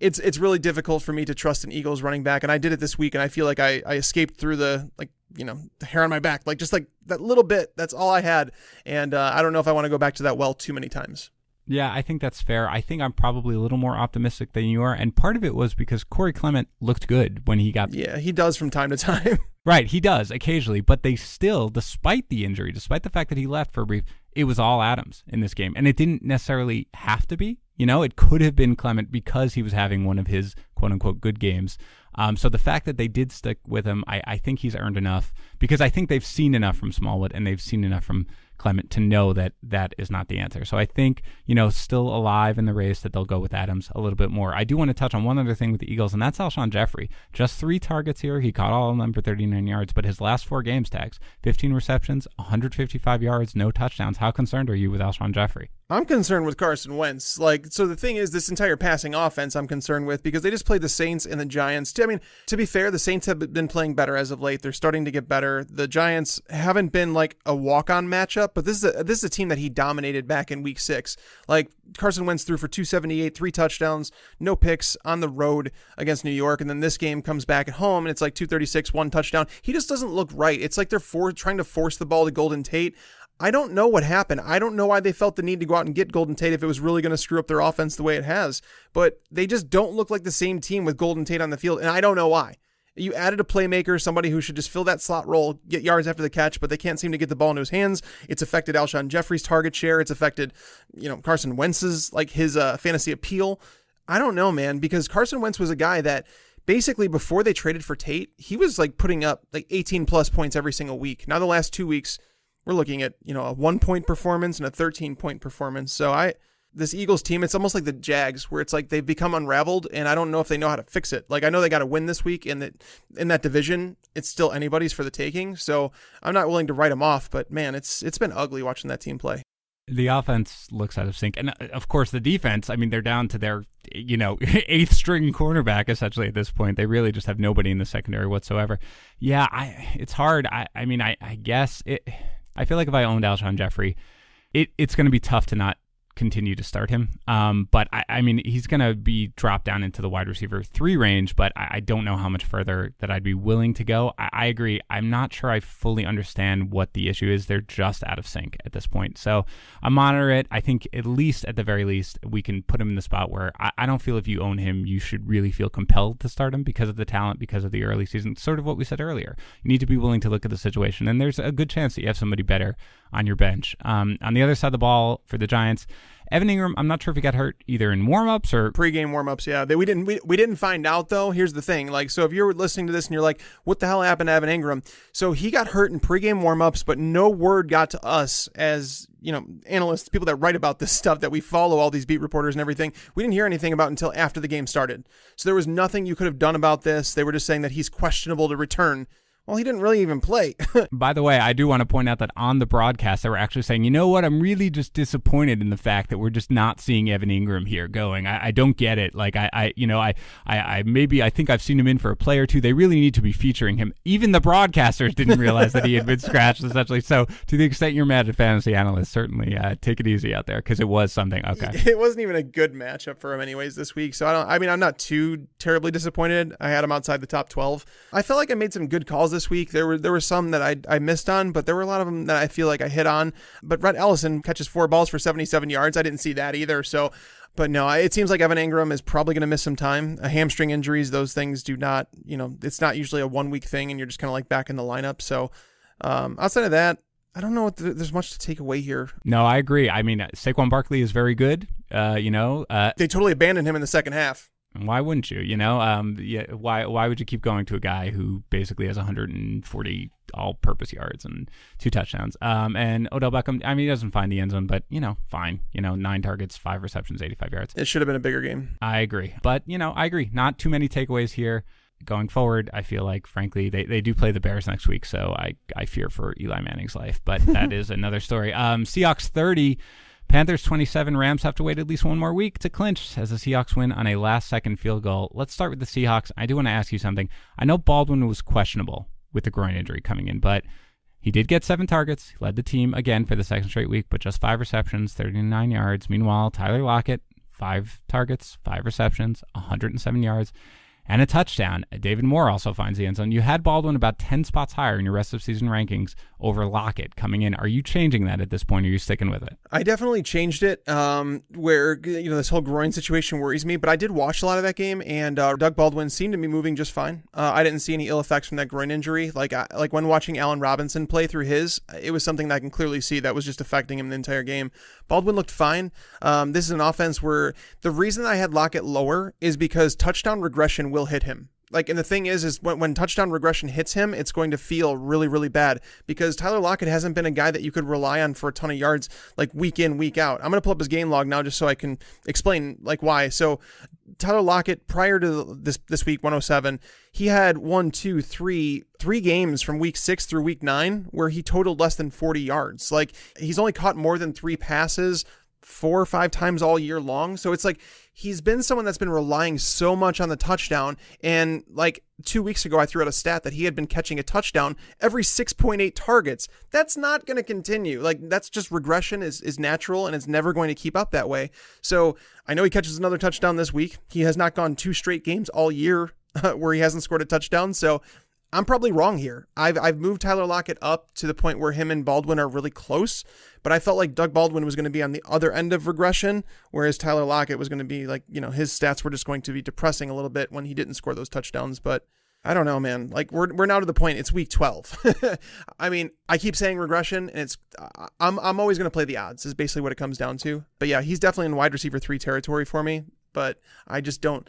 it's really difficult for me to trust an Eagles running back, and I did it this week, and I feel like I escaped through the hair on my back, like just like that little bit. That's all I had, and I don't know if I want to go back to that well too many times. Yeah, I think that's fair. I think I'm probably a little more optimistic than you are, and part of it was because Corey Clement looked good when he got... Yeah, he does from time to time. Right, he does occasionally, but they still, despite the injury, despite the fact that he left for a brief, it was all Adams in this game, and it didn't necessarily have to be. It could have been Clement because he was having one of his quote-unquote good games. So the fact that they did stick with him, I think he's earned enough because I think they've seen enough from Smallwood and they've seen enough from Clement to know that that is not the answer. So I think, still alive in the race that they'll go with Adams a little bit more. I do want to touch on one other thing with the Eagles, and that's Alshon Jeffrey. Just 3 targets here. He caught all of them for 39 yards, but his last 4 games tags, 15 receptions, 155 yards, no touchdowns. How concerned are you with Alshon Jeffrey? I'm concerned with Carson Wentz. So the thing is, this entire passing offense I'm concerned with because they just played the Saints and the Giants. I mean, to be fair, the Saints have been playing better as of late. They're starting to get better. The Giants haven't been like a walk-on matchup, but this is a team that he dominated back in week 6. Like, Carson Wentz threw for 278, 3 touchdowns, no picks on the road against New York. And then this game comes back at home and it's like 236, 1 touchdown. He just doesn't look right. It's like they're trying to force the ball to Golden Tate. I don't know what happened. I don't know why they felt the need to go out and get Golden Tate if it was really going to screw up their offense the way it has. But they just don't look like the same team with Golden Tate on the field, and I don't know why. You added a playmaker, somebody who should just fill that slot role, get yards after the catch, but they can't seem to get the ball into his hands. It's affected Alshon Jeffrey's target share. It's affected, Carson Wentz's, his fantasy appeal. I don't know, man, because Carson Wentz was a guy that basically before they traded for Tate, he was putting up 18 plus points every single week. Now the last 2 weeks, we're looking at, a 1-point performance and a 13-point performance. So this Eagles team, it's almost like the Jags, where it's like they've become unraveled, and I don't know if they know how to fix it. Like, I know they got to win this week, and that in that division, it's still anybody's for the taking. So I'm not willing to write them off, but man, it's been ugly watching that team play. The offense looks out of sync. And of course, the defense, I mean, they're down to their, eighth string cornerback, essentially, at this point. They really just have nobody in the secondary whatsoever. Yeah, it's hard. I guess I feel like if I owned Alshon Jeffrey, it's going to be tough to not continue to start him. But he's going to be dropped down into the wide receiver 3 range, but I don't know how much further that I'd be willing to go. I agree. I'm not sure I fully understand what the issue is. They're just out of sync at this point. So I monitor it. I think at the very least, we can put him in the spot where I don't feel if you own him, you should really feel compelled to start him because of the talent, because of the early season, sort of what we said earlier. You need to be willing to look at the situation, and there's a good chance that you have somebody better on your bench. On the other side of the ball for the Giants, Evan Ingram, I'm not sure if he got hurt either in warm-ups or pre-game warm-ups. Yeah, we didn't find out though. Here's the thing, so if you're listening to this and you're like, what the hell happened to Evan Ingram? So he got hurt in pre-game warm-ups, but no word got to us as analysts, people that write about this stuff, that we follow all these beat reporters and everything. We didn't hear anything about it until after the game started. So there was nothing you could have done about this. They were just saying that he's questionable to return. Well, he didn't really even play. By the way, I do want to point out that on the broadcast, they were actually saying, you know what, I'm really just disappointed in the fact that we're just not seeing Evan Ingram here going. I don't get it. Like, I think I've seen him in for a play or two. They really need to be featuring him. Even the broadcasters didn't realize that he had been scratched, essentially. So to the extent you're mad at fantasy analysts, certainly take it easy out there, because it was something. Okay. It wasn't even a good matchup for him anyways this week. So I'm not too terribly disappointed. I had him outside the top 12. I felt like I made some good calls this week. There were some that I missed on, but there were a lot of them that I feel like I hit on. But Rhett Ellison catches 4 balls for 77 yards. I didn't see that either. So, but no, it seems like Evan Ingram is probably going to miss some time. Hamstring injuries, those things do not, it's not usually a 1-week thing, and you're just kind of like back in the lineup. So outside of that, I don't know there's much to take away here. No, I agree. I mean, Saquon Barkley is very good. They totally abandoned him in the second half. Why wouldn't you? Why would you keep going to a guy who basically has 140 all-purpose yards and 2 touchdowns? And Odell Beckham, he doesn't find the end zone, but fine. 9 targets, 5 receptions, 85 yards. It should have been a bigger game. I agree, but I agree. Not too many takeaways here. Going forward, I feel like, frankly, they do play the Bears next week, so I fear for Eli Manning's life. But that is another story. Seahawks 30. Panthers 27. Rams have to wait at least one more week to clinch as the Seahawks win on a last-second field goal. Let's start with the Seahawks. I do want to ask you something. I know Baldwin was questionable with the groin injury coming in, but he did get 7 targets. He led the team again for the second straight week, but just 5 receptions, 39 yards. Meanwhile, Tyler Lockett, 5 targets, 5 receptions, 107 yards, and a touchdown. David Moore also finds the end zone. You had Baldwin about 10 spots higher in your rest of season rankings over Lockett coming in. Are you changing that at this point, or are you sticking with it? I definitely changed it, where this whole groin situation worries me, but I did watch a lot of that game, and Doug Baldwin seemed to be moving just fine. I didn't see any ill effects from that groin injury. Like when watching Allen Robinson play through his, it was something that I can clearly see that was just affecting him the entire game. Baldwin looked fine. This is an offense where the reason I had Lockett lower is because touchdown regression will hit him. And the thing is when touchdown regression hits him, it's going to feel really, really bad, because Tyler Lockett hasn't been a guy that you could rely on for a ton of yards, week in, week out. I'm going to pull up his game log now just so I can explain why. So Tyler Lockett, prior to this week 107, he had 3 games from week 6 through week 9 where he totaled less than 40 yards. He's only caught more than 3 passes 4 or 5 times all year long. So it's he's been someone that's been relying so much on the touchdown. And 2 weeks ago, I threw out a stat that he had been catching a touchdown every 6.8 targets. That's not going to continue. That's just regression is natural, and it's never going to keep up that way. So I know he catches another touchdown this week. He has not gone 2 straight games all year where he hasn't scored a touchdown. So I'm probably wrong here. I've moved Tyler Lockett up to the point where him and Baldwin are really close, but I felt like Doug Baldwin was going to be on the other end of regression, whereas Tyler Lockett was going to be his stats were just going to be depressing a little bit when he didn't score those touchdowns. But I don't know, man. We're now to the point. It's week 12. I keep saying regression, and I'm always going to play the odds is basically what it comes down to. But yeah, he's definitely in wide receiver 3 territory for me. but I just don't.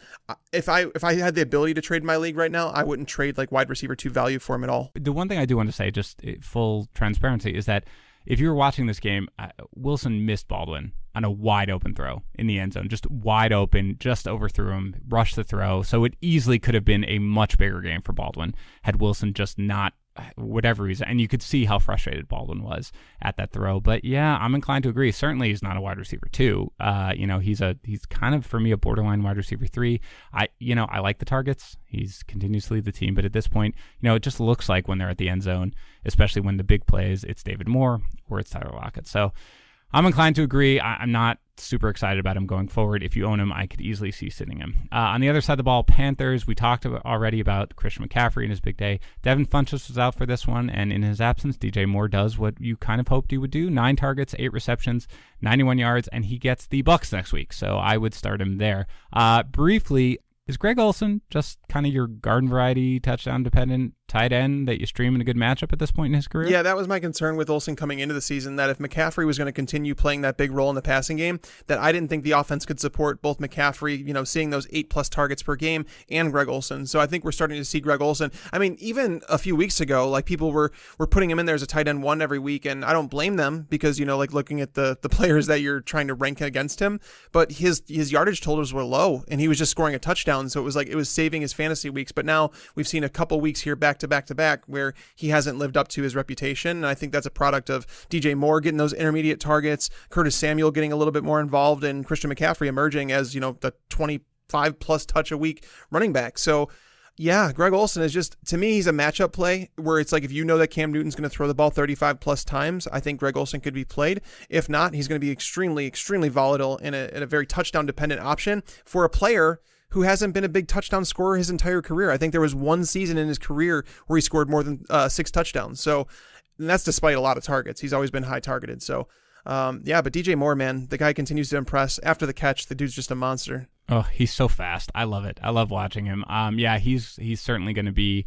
If I had the ability to trade my league right now, I wouldn't trade like wide receiver 2 value for him at all. The one thing I do want to say, just full transparency, is that if you were watching this game, Wilson missed Baldwin on a wide open throw in the end zone, just wide open, just overthrew him, rushed the throw. So it easily could have been a much bigger game for Baldwin had Wilson just not, whatever reason. And you could see how frustrated Baldwin was at that throw. But yeah, I'm inclined to agree. Certainly he's not a wide receiver 2. He's kind of, for me, a borderline wide receiver 3. I like the targets. He's continues to lead the team, but at this point, it just looks like when they're at the end zone, especially when the big plays, it's David Moore or it's Tyler Lockett. So I'm inclined to agree. I'm not super excited about him going forward. If you own him, I could easily see sitting him. On the other side of the ball, Panthers, we talked already about Christian McCaffrey and his big day. Devin Funchess was out for this one, and in his absence, DJ Moore does what you kind of hoped he would do. 9 targets, 8 receptions, 91 yards, and he gets the Bucs next week, so I would start him there. Briefly, is Greg Olsen just kind of your garden variety, touchdown-dependent tight end that you stream in a good matchup at this point in his career? Yeah, that was my concern with Olsen coming into the season, that if McCaffrey was going to continue playing that big role in the passing game, that I didn't think the offense could support both McCaffrey, seeing those 8+ targets per game, and Greg Olsen. So I think we're starting to see Greg Olsen. I mean, even a few weeks ago, like people were putting him in there as a tight end 1 every week, and I don't blame them because, looking at the players that you're trying to rank against him, but his yardage totals were low, and he was just scoring a touchdown, so it was saving his fantasy weeks. But now we've seen a couple weeks here back to back where he hasn't lived up to his reputation, and I think that's a product of DJ Moore getting those intermediate targets, Curtis Samuel getting a little bit more involved, and Christian McCaffrey emerging as the 25+ touch a week running back. So yeah, Greg Olsen is just, to me, he's a matchup play where it's like, if you know that Cam Newton's going to throw the ball 35+ times, I think Greg Olsen could be played. If not, he's going to be extremely, extremely volatile in a very touchdown dependent option for a player who hasn't been a big touchdown scorer his entire career. I think there was one season in his career where he scored more than 6 touchdowns. So that's despite a lot of targets. He's always been high targeted. So but DJ Moore, man, the guy continues to impress. After the catch, the dude's just a monster. Oh, he's so fast. I love it. I love watching him. He's certainly going to be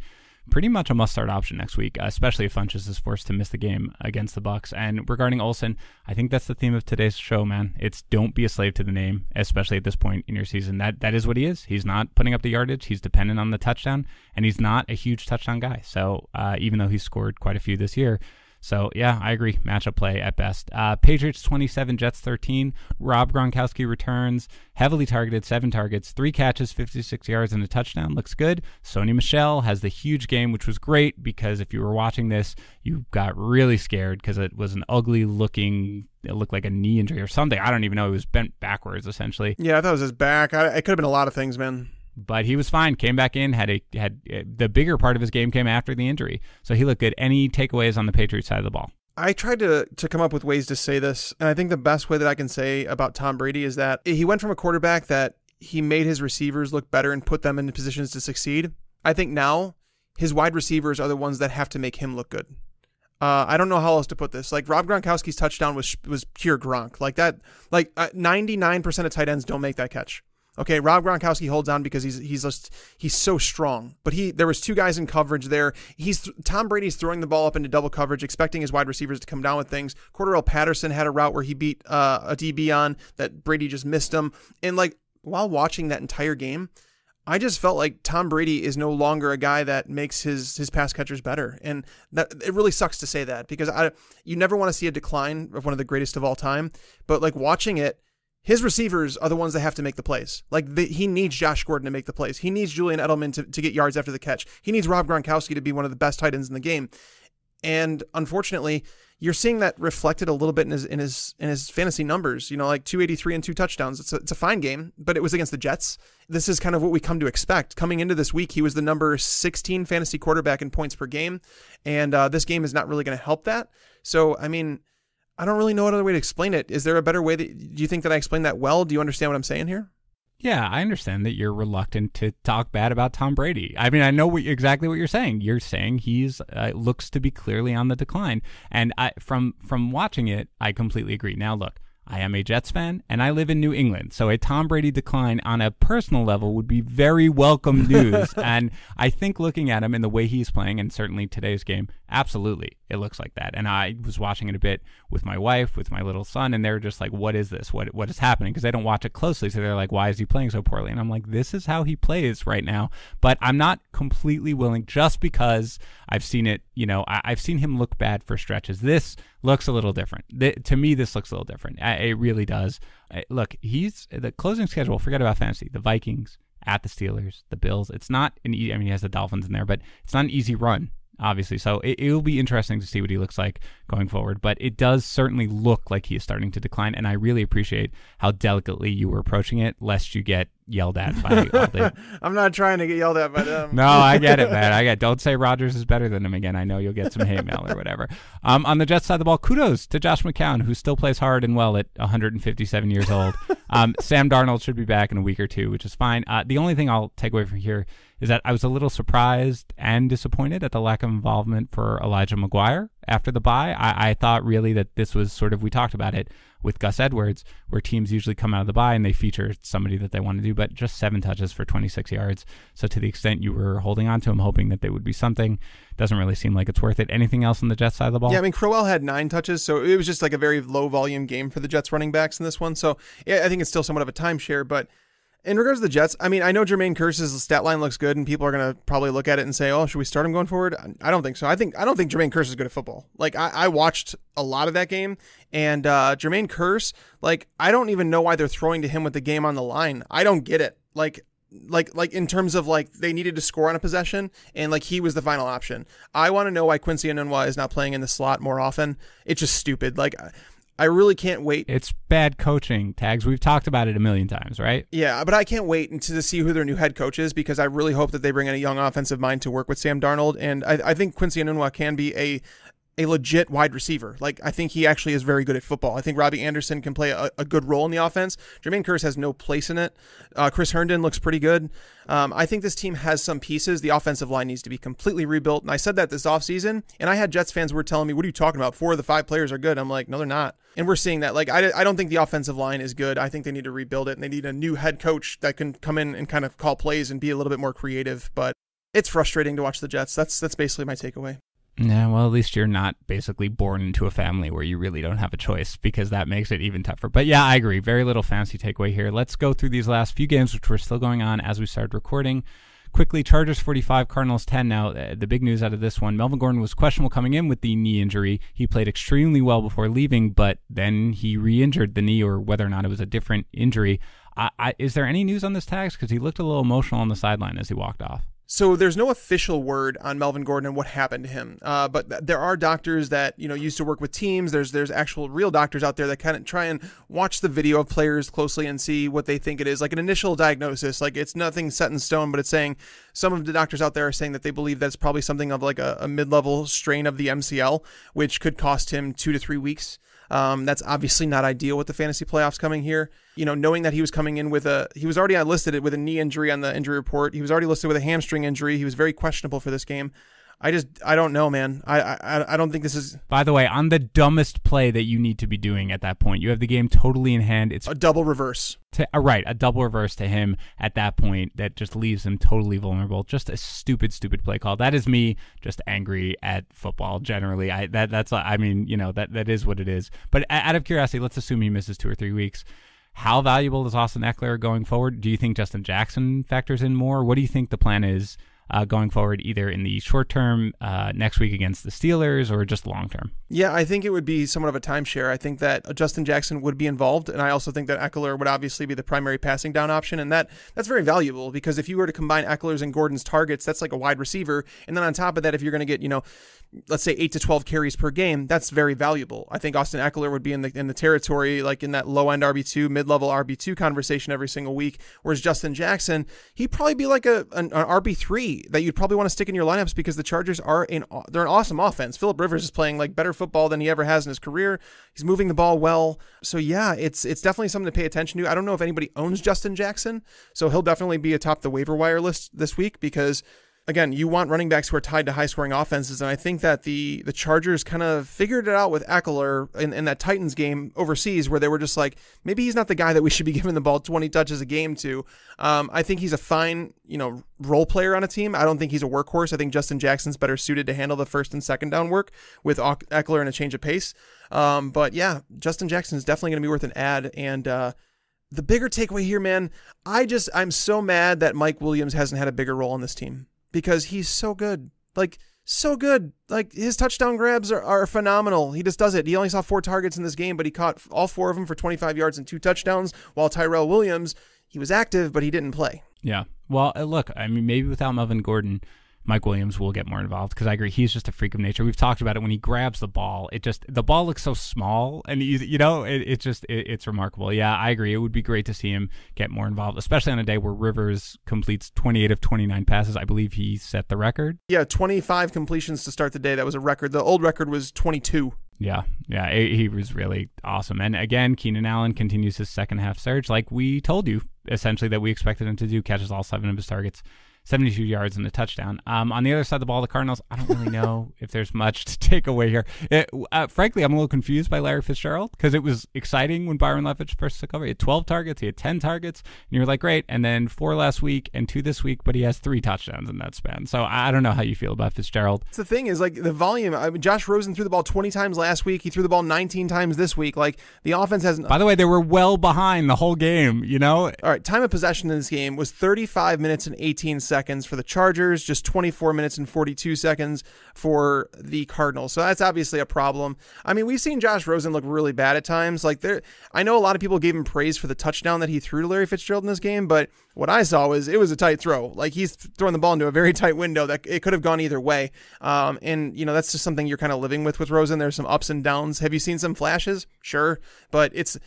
pretty much a must-start option next week, especially if Funchess is forced to miss the game against the Bucs. And regarding Olsen, I think that's the theme of today's show, man. It's don't be a slave to the name, especially at this point in your season. That is what he is. He's not putting up the yardage. He's dependent on the touchdown, and he's not a huge touchdown guy. So even though he's scored quite a few this year, so, yeah, I agree. Matchup play at best. Patriots 27, Jets 13. Rob Gronkowski returns. Heavily targeted, 7 targets, 3 catches, 56 yards, and a touchdown. Looks good. Sony Michel has the huge game, which was great because if you were watching this, you got really scared because it was an ugly looking, it looked like a knee injury or something. I don't even know. It was bent backwards, essentially. Yeah, I thought it was his back. It could have been a lot of things, man. But he was fine, came back in, had the bigger part of his game came after the injury. So he looked good. Any takeaways on the Patriots side of the ball? I tried to come up with ways to say this, and I think the best way that I can say about Tom Brady is that he went from a quarterback that he made his receivers look better and put them in positions to succeed. I think now his wide receivers are the ones that have to make him look good. I don't know how else to put this. Like Rob Gronkowski's touchdown was pure Gronk. Like that. Like 99% of tight ends don't make that catch. Okay, Rob Gronkowski holds on because he's so strong. But there was 2 guys in coverage there. Tom Brady's throwing the ball up into double coverage, expecting his wide receivers to come down with things. Cordarrelle Patterson had a route where he beat a DB on that Brady just missed him. And like while watching that entire game, I just felt like Tom Brady is no longer a guy that makes his pass catchers better. And that it really sucks to say that because you never want to see a decline of one of the greatest of all time. But like watching it, his receivers are the ones that have to make the plays. Like he needs Josh Gordon to make the plays. He needs Julian Edelman to get yards after the catch. He needs Rob Gronkowski to be one of the best tight ends in the game. And unfortunately, you're seeing that reflected a little bit in his fantasy numbers. Like 283 and 2 touchdowns. It's a fine game, but it was against the Jets. This is kind of what we come to expect. Coming into this week, he was the number 16 fantasy quarterback in points per game, and this game is not really going to help that. So, I mean, I don't really know another way to explain it. Is there a better way? Do you think that I explained that well? Do you understand what I'm saying here? Yeah, I understand that you're reluctant to talk bad about Tom Brady. I mean, I know exactly what you're saying. You're saying he's looks to be clearly on the decline. And from watching it, I completely agree. Now, look, I am a Jets fan, and I live in New England, so a Tom Brady decline on a personal level would be very welcome news. And I think looking at him and the way he's playing, and certainly today's game, absolutely, it looks like that. And I was watching it a bit with my wife, with my little son, and they're just like, what is this? What is happening? Because they don't watch it closely, so they're like, why is he playing so poorly? And I'm like, this is how he plays right now. But I'm not completely willing, just because I've seen it, I've seen him look bad for stretches. This looks a little different. To me, this looks a little different. It really does. Look, he's the closing schedule. Forget about fantasy. The Vikings, at the Steelers, the Bills. It's not an easy. I mean, he has the Dolphins in there, but it's not an easy run, obviously. So it'll be interesting to see what he looks like going forward. But it does certainly look like he is starting to decline, and I really appreciate how delicately you were approaching it, lest you get yelled at by all the... I'm not trying to get yelled at by them. No, I get it, man. Don't say Rodgers is better than him again. I know you'll get some hate mail or whatever. On the Jets side of the ball, kudos to Josh McCown, who still plays hard and well at 157 years old. Sam Darnold should be back in a week or two, which is fine. The only thing I'll take away from here is that I was a little surprised and disappointed at the lack of involvement for Elijah McGuire after the bye. I thought really that this was sort of, we talked about it with Gus Edwards, where teams usually come out of the bye and they feature somebody that they want to do, but just 7 touches for 26 yards. So to the extent you were holding on to him, hoping that they would be something, doesn't really seem like it's worth it. Anything else on the Jets side of the ball? Yeah, I mean, Crowell had 9 touches, so it was just like a very low volume game for the Jets running backs in this one. So yeah, I think it's still somewhat of a timeshare, but in regards to the Jets, I mean, I know Jermaine Kearse's stat line looks good, and people are going to probably look at it and say, oh, should we start him going forward? I don't think so. I don't think Jermaine Kearse is good at football. Like, I watched a lot of that game, and Jermaine Kearse, like, I don't even know why they're throwing to him with the game on the line. I don't get it. Like in terms of, like, they needed to score on a possession, and, like, he was the final option. I want to know why Quincy Enunwa is not playing in the slot more often. It's just stupid. Like, I really can't wait. It's bad coaching, Tags. We've talked about it a million times, right? Yeah, but I can't wait to see who their new head coach is, because I really hope that they bring in a young offensive mind to work with Sam Darnold. And I think Quincy Enunwa can be a legit wide receiver. Like, I think he actually is very good at football. I think Robbie Anderson can play a good role in the offense. Jermaine Kearse has no place in it. Chris Herndon looks pretty good. I think this team has some pieces. The offensive line needs to be completely rebuilt. And I said that this offseason, and I had Jets fans who were telling me, what are you talking about? 4 of the 5 players are good. I'm like, no, they're not. And we're seeing that. Like, I don't think the offensive line is good. I think they need to rebuild it, and they need a new head coach that can come in and kind of call plays and be a little bit more creative. But it's frustrating to watch the Jets. That's basically my takeaway. Yeah, well, at least you're not basically born into a family where you really don't have a choice, because that makes it even tougher. But yeah, I agree. Very little fancy takeaway here. Let's go through these last few games, which were still going on as we started recording. Quickly, Chargers 45, Cardinals 10. Now, the big news out of this one, Melvin Gordon was questionable coming in with the knee injury. He played extremely well before leaving, but then he re-injured the knee, or whether or not it was a different injury. Is there any news on this, Tags? Because he looked a little emotional on the sideline as he walked off. So there's no official word on Melvin Gordon and what happened to him. But there are doctors that, used to work with teams. There's actual real doctors out there that kind of try and watch the video of players closely and see what they think it is. Like an initial diagnosis, like it's nothing set in stone, but it's saying some of the doctors out there are saying that they believe that's probably something of like a mid-level strain of the MCL, which could cost him 2 to 3 weeks. That's obviously not ideal with the fantasy playoffs coming here. Knowing that he was coming in he was already listed with a knee injury on the injury report. He was already listed with a hamstring injury. He was very questionable for this game. I don't know, man. I don't think this is... By the way, on the dumbest play that you need to be doing at that point, you have the game totally in hand. It's a double reverse. Right, a double reverse to him at that point that just leaves him totally vulnerable. Just a stupid play call. That is me just angry at football generally. That is what it is. But out of curiosity, let's assume he misses 2 or 3 weeks. How valuable is Austin Eckler going forward? Do you think Justin Jackson factors in more? What do you think the plan is going forward, either in the short term, next week against the Steelers, or just long term? Yeah, I think it would be somewhat of a timeshare. I think that Justin Jackson would be involved, and I also think that Eckler would obviously be the primary passing down option, and that's very valuable, because if you were to combine Eckler's and Gordon's targets, that's like a wide receiver, and then on top of that, if you're going to get, let's say 8 to 12 carries per game, that's very valuable. I think Austin Eckler would be in the territory, like in that low end RB2, mid-level RB2 conversation every single week, whereas Justin Jackson, he'd probably be like an RB3 that you'd probably want to stick in your lineups, because the Chargers they're an awesome offense. Phillip Rivers is playing like better football than he ever has in his career. He's moving the ball well. So yeah, it's definitely something to pay attention to. I don't know if anybody owns Justin Jackson, so he'll definitely be atop the waiver wire list this week, because again, you want running backs who are tied to high-scoring offenses, and I think that the Chargers kind of figured it out with Eckler in that Titans game overseas, where they were just like, maybe he's not the guy that we should be giving the ball 20 touches a game to. I think he's a fine, role player on a team. I don't think he's a workhorse. I think Justin Jackson's better suited to handle the first and second down work with Eckler and a change of pace. But yeah, Justin Jackson is definitely going to be worth an ad, and the bigger takeaway here, man, I'm so mad that Mike Williams hasn't had a bigger role on this team. Because he's so good. So good. His touchdown grabs are phenomenal. He just does it. He only saw 4 targets in this game, but he caught all 4 of them for 25 yards and 2 touchdowns, while Tyrell Williams, he was active, but he didn't play. Yeah. Well, look, I mean, maybe without Melvin Gordon, Mike Williams will get more involved, because I agree, he's just a freak of nature. We've talked about it. When he grabs the ball, the ball looks so small, and it's remarkable. Yeah, I agree. It would be great to see him get more involved, especially on a day where Rivers completes 28 of 29 passes. I believe he set the record. Yeah, 25 completions to start the day. That was a record. The old record was 22. Yeah, he was really awesome. And again, Keenan Allen continues his second half surge, like we told you, essentially, that we expected him to do. Catches all 7 of his targets, 72 yards and a touchdown. On the other side of the ball, the Cardinals, I don't really know if there's much to take away here. Frankly, I'm a little confused by Larry Fitzgerald, because it was exciting when Byron Leftwich first took over. He had 12 targets, he had 10 targets, and you were like, great. And then 4 last week and 2 this week, but he has 3 touchdowns in that span. So I don't know how you feel about Fitzgerald. The thing is, the volume. Josh Rosen threw the ball 20 times last week. He threw the ball 19 times this week. The offense hasn't. By the way, they were well behind the whole game, All right, time of possession in this game was 35 minutes and 18 seconds for the Chargers, just 24 minutes and 42 seconds for the Cardinals. So that's obviously a problem. I mean, we've seen Josh Rosen look really bad at times. I know a lot of people gave him praise for the touchdown that he threw to Larry Fitzgerald in this game, but what I saw was it was a tight throw. He's throwing the ball into a very tight window that it could have gone either way. And that's just something you're kind of living with Rosen. There's some ups and downs. Have you seen some flashes? Sure. But it's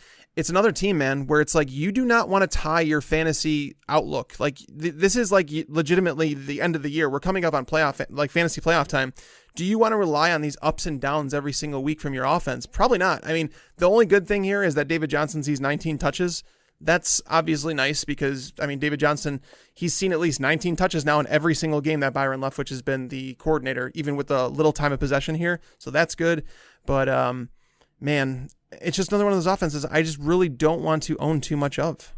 another team, man, where it's you do not want to tie your fantasy outlook. This is legitimately the end of the year. We're coming up on fantasy playoff time. Do you want to rely on these ups and downs every single week from your offense? Probably not. I mean, the only good thing here is that David Johnson sees 19 touches. That's obviously nice because, David Johnson, he's seen at least 19 touches now in every single game that Byron Leftwich has been the coordinator, even with the little time of possession here. So that's good. But, man, it's just another one of those offenses I just really don't want to own too much of.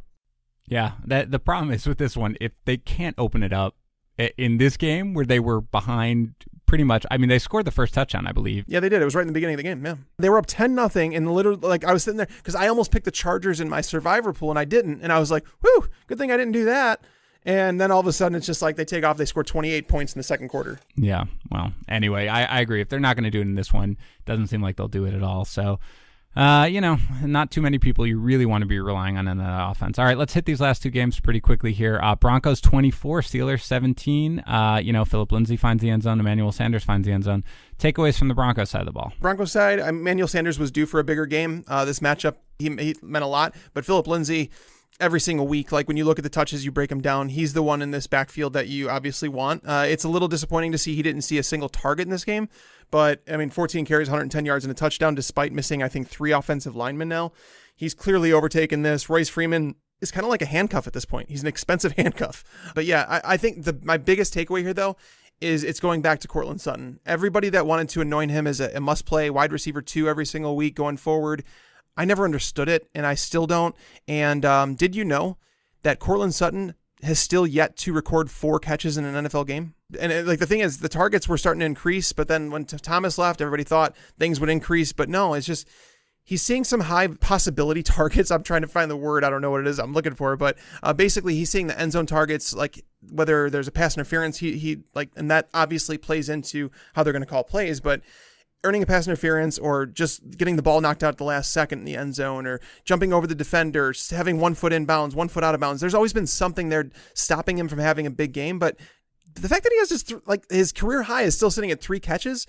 Yeah, the problem is with this one, if they can't open it up in this game where they were behind pretty much, they scored the first touchdown, I believe. Yeah, they did. It was right in the beginning of the game, yeah. They were up 10-0, and literally, I was sitting there, because I almost picked the Chargers in my survivor pool, and I didn't. And I was like, whew, good thing I didn't do that. And then all of a sudden, it's just they take off. They score 28 points in the second quarter. Yeah, well, anyway, I agree. If they're not going to do it in this one, it doesn't seem like they'll do it at all. So, not too many people you really want to be relying on in the offense. All right, let's hit these last 2 games pretty quickly here. Broncos 24, Steelers 17. Philip Lindsay finds the end zone. Emmanuel Sanders finds the end zone. Takeaways from the Broncos side of the ball. Broncos side, Emmanuel Sanders was due for a bigger game. This matchup, he meant a lot. But Philip Lindsay, every single week, when you look at the touches, you break him down. He's the one in this backfield that you obviously want. It's a little disappointing to see he didn't see a single target in this game. But, 14 carries, 110 yards, and a touchdown, despite missing, I think, 3 offensive linemen now. He's clearly overtaken this. Royce Freeman is kind of like a handcuff at this point. He's an expensive handcuff. But, yeah, I think my biggest takeaway here, though, is it's going back to Courtland Sutton. Everybody that wanted to anoint him as a must-play wide receiver 2 every single week going forward, I never understood it, and I still don't. And did you know that Courtland Sutton has still yet to record 4 catches in an NFL game? And the thing is, the targets were starting to increase, but then when Thomas left, everybody thought things would increase. But no, it's just he's seeing some high possibility targets. I'm trying to find the word. I don't know what it is I'm looking for, but basically he's seeing the end zone targets, whether there's a pass interference, and that obviously plays into how they're going to call plays, but earning a pass interference or just getting the ball knocked out at the last second in the end zone or jumping over the defender, having 1 foot in bounds, 1 foot out of bounds. There's always been something there stopping him from having a big game. But the fact that he has his career high is still sitting at 3 catches,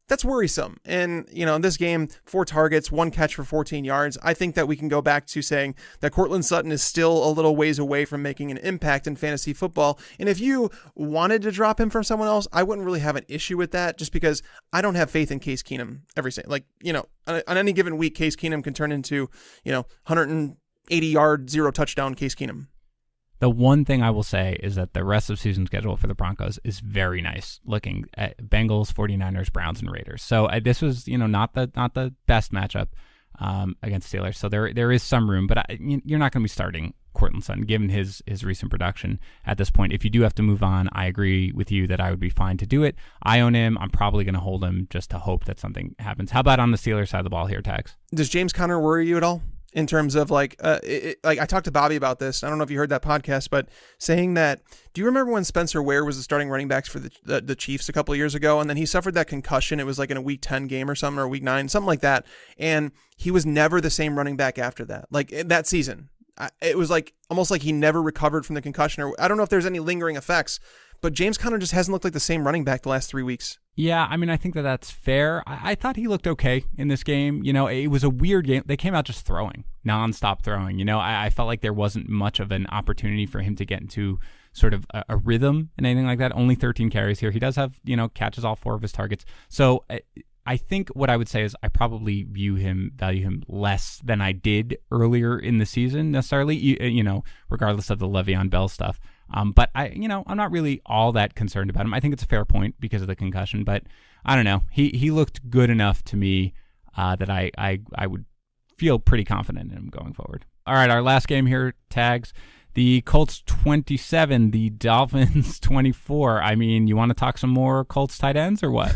that's worrisome. And, in this game, 4 targets, 1 catch for 14 yards. I think that we can go back to saying that Courtland Sutton is still a little ways away from making an impact in fantasy football. And if you wanted to drop him from someone else, I wouldn't really have an issue with that just because I don't have faith in Case Keenum on any given week, Case Keenum can turn into, 180 yard, 0 touchdown Case Keenum. The one thing I will say is that the rest of season schedule for the Broncos is very nice looking at Bengals, 49ers, Browns, and Raiders. So this was, not the best matchup against Steelers. So there is some room, but you're not going to be starting Courtland Sutton given his recent production at this point. If you do have to move on, I agree with you that I would be fine to do it. I own him. I'm probably going to hold him just to hope that something happens. How about on the Steelers side of the ball here, Tags? Does James Conner worry you at all? In terms of like I talked to Bobby about this. I don't know if you heard that podcast, but saying that, do you remember when Spencer Ware was the starting running backs for the Chiefs a couple of years ago? And then he suffered that concussion. It was like in a week 10 game or something, or a week 9, something like that. And he was never the same running back after that. Like that season, it was like almost like he never recovered from the concussion, or I don't know if there's any lingering effects, but James Conner just hasn't looked like the same running back the last 3 weeks. Yeah, I mean, I think that's fair. I thought he looked okay in this game. It was a weird game. They came out just throwing, nonstop throwing. I felt like there wasn't much of an opportunity for him to get into sort of a rhythm and anything like that. Only 13 carries here. He does have, catches all 4 of his targets. So I think what I would say is I probably value him less than I did earlier in the season necessarily, regardless of the Le'Veon Bell stuff. But I'm not really all that concerned about him. I think it's a fair point because of the concussion, but I don't know. He looked good enough to me that I would feel pretty confident in him going forward. All right, our last game here, Tags. The Colts 27, the Dolphins 24. I mean, you want to talk some more Colts tight ends or what?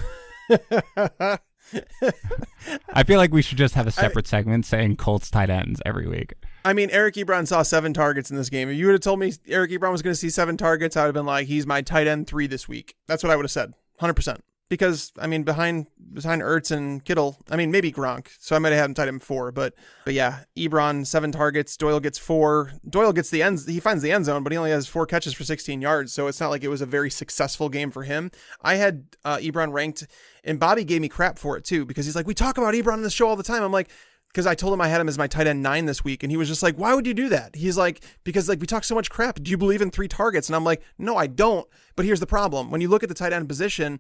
I feel like we should just have a separate segment saying Colts tight ends every week. I mean, Eric Ebron saw 7 targets in this game. If you would have told me Eric Ebron was going to see 7 targets, I would have been like, he's my tight end 3 this week. That's what I would have said, 100%. Because, I mean, behind Ertz and Kittle, I mean, maybe Gronk. So I might have had him tight end 4. But yeah, Ebron, 7 targets. Doyle gets 4. Doyle gets the ends. He finds the end zone, but he only has 4 catches for 16 yards. So it's not like it was a very successful game for him. I had Ebron ranked, and Bobby gave me crap for it too, because he's like, we talk about Ebron on the show all the time. I'm like, because I told him I had him as my tight end 9 this week, and he was just like, why would you do that? He's like, because like we talk so much crap. Do you believe in 3 targets? And I'm like, no, I don't. But here's the problem. When you look at the tight end position,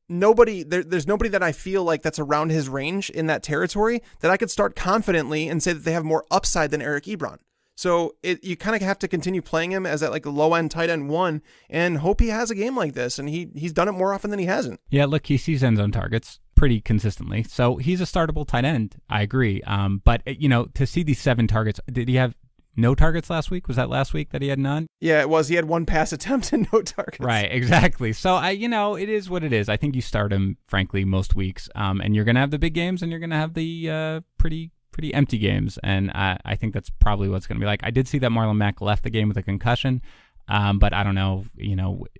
there's nobody that I feel like that's around his range in that territory that I could start confidently and say that they have more upside than Eric Ebron. So you kind of have to continue playing him as that like a low end tight end 1 and hope he has a game like this. And he's done it more often than he hasn't. Yeah, look, he sees end zone targets pretty consistently. So he's a startable tight end. I agree. But to see these 7 targets, did he have no targets last week? Was that last week that he had none? Yeah, it was. He had 1 pass attempt and no targets. Right, exactly. So it is what it is. I think you start him, frankly, most weeks. And you're going to have the big games and you're going to have the pretty empty games. And I think that's probably what's going to be like. I did see that Marlon Mack left the game with a concussion. But I don't know,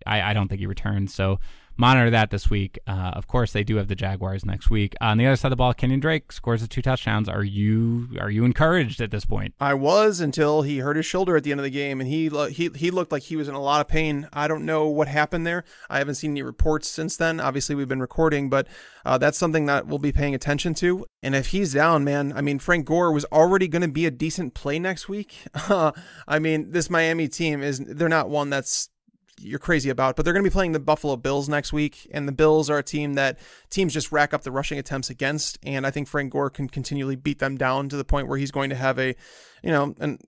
I don't think he returns. So monitor that this week. Of course, they do have the Jaguars next week. On the other side of the ball, Kenyon Drake scores the 2 touchdowns. Are you encouraged at this point? I was until he hurt his shoulder at the end of the game, and he looked like he was in a lot of pain. I don't know what happened there. I haven't seen any reports since then. Obviously, we've been recording, but that's something that we'll be paying attention to. And if he's down, man, I mean, Frank Gore was already going to be a decent play next week. I mean, this Miami team they're not one that's you're crazy about, but they're going to be playing the Buffalo Bills next week, and the Bills are a team that teams just rack up the rushing attempts against, and I think Frank Gore can continually beat them down to the point where he's going to have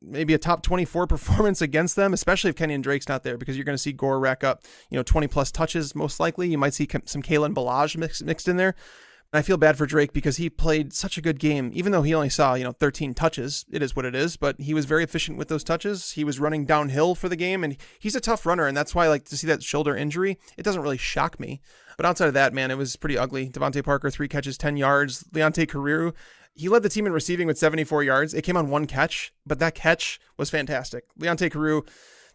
maybe a top 24 performance against them, especially if Kenyon Drake's not there, because you're going to see Gore rack up 20 plus touches most likely. You might see some Kalen Ballage mixed in there. And I feel bad for Drake because he played such a good game, even though he only saw 13 touches. It is what it is, but he was very efficient with those touches. He was running downhill for the game, and he's a tough runner, and that's why I like to see that shoulder injury. It doesn't really shock me. But outside of that, man, it was pretty ugly. Devontae Parker, 3 catches, 10 yards. Leonte Carrero, he led the team in receiving with 74 yards. It came on 1 catch, but that catch was fantastic. Leonte Carrero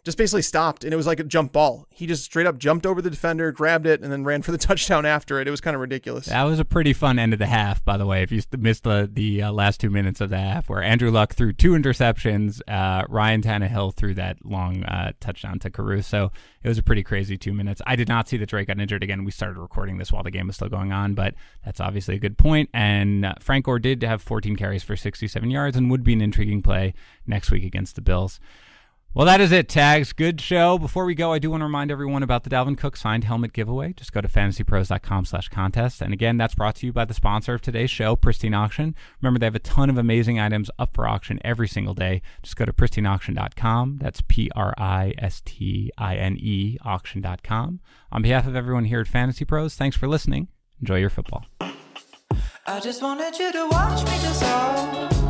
just basically stopped, and it was like a jump ball. He just straight up jumped over the defender, grabbed it, and then ran for the touchdown after it. It was kind of ridiculous. That was a pretty fun end of the half, by the way, if you missed the last 2 minutes of the half, where Andrew Luck threw 2 interceptions, Ryan Tannehill threw that long touchdown to Caruso. So it was a pretty crazy 2 minutes. I did not see that Drake got injured. Again, we started recording this while the game was still going on, but that's obviously a good point. And Frank Gore did have 14 carries for 67 yards and would be an intriguing play next week against the Bills. Well, that is it, Tags. Good show. Before we go, I do want to remind everyone about the Dalvin Cook signed helmet giveaway. Just go to fantasypros.com/contest. And again, that's brought to you by the sponsor of today's show, Pristine Auction. Remember, they have a ton of amazing items up for auction every single day. Just go to pristineauction.com. That's PRISTINE auction.com. On behalf of everyone here at Fantasy Pros, thanks for listening. Enjoy your football. I just wanted you to watch me dissolve.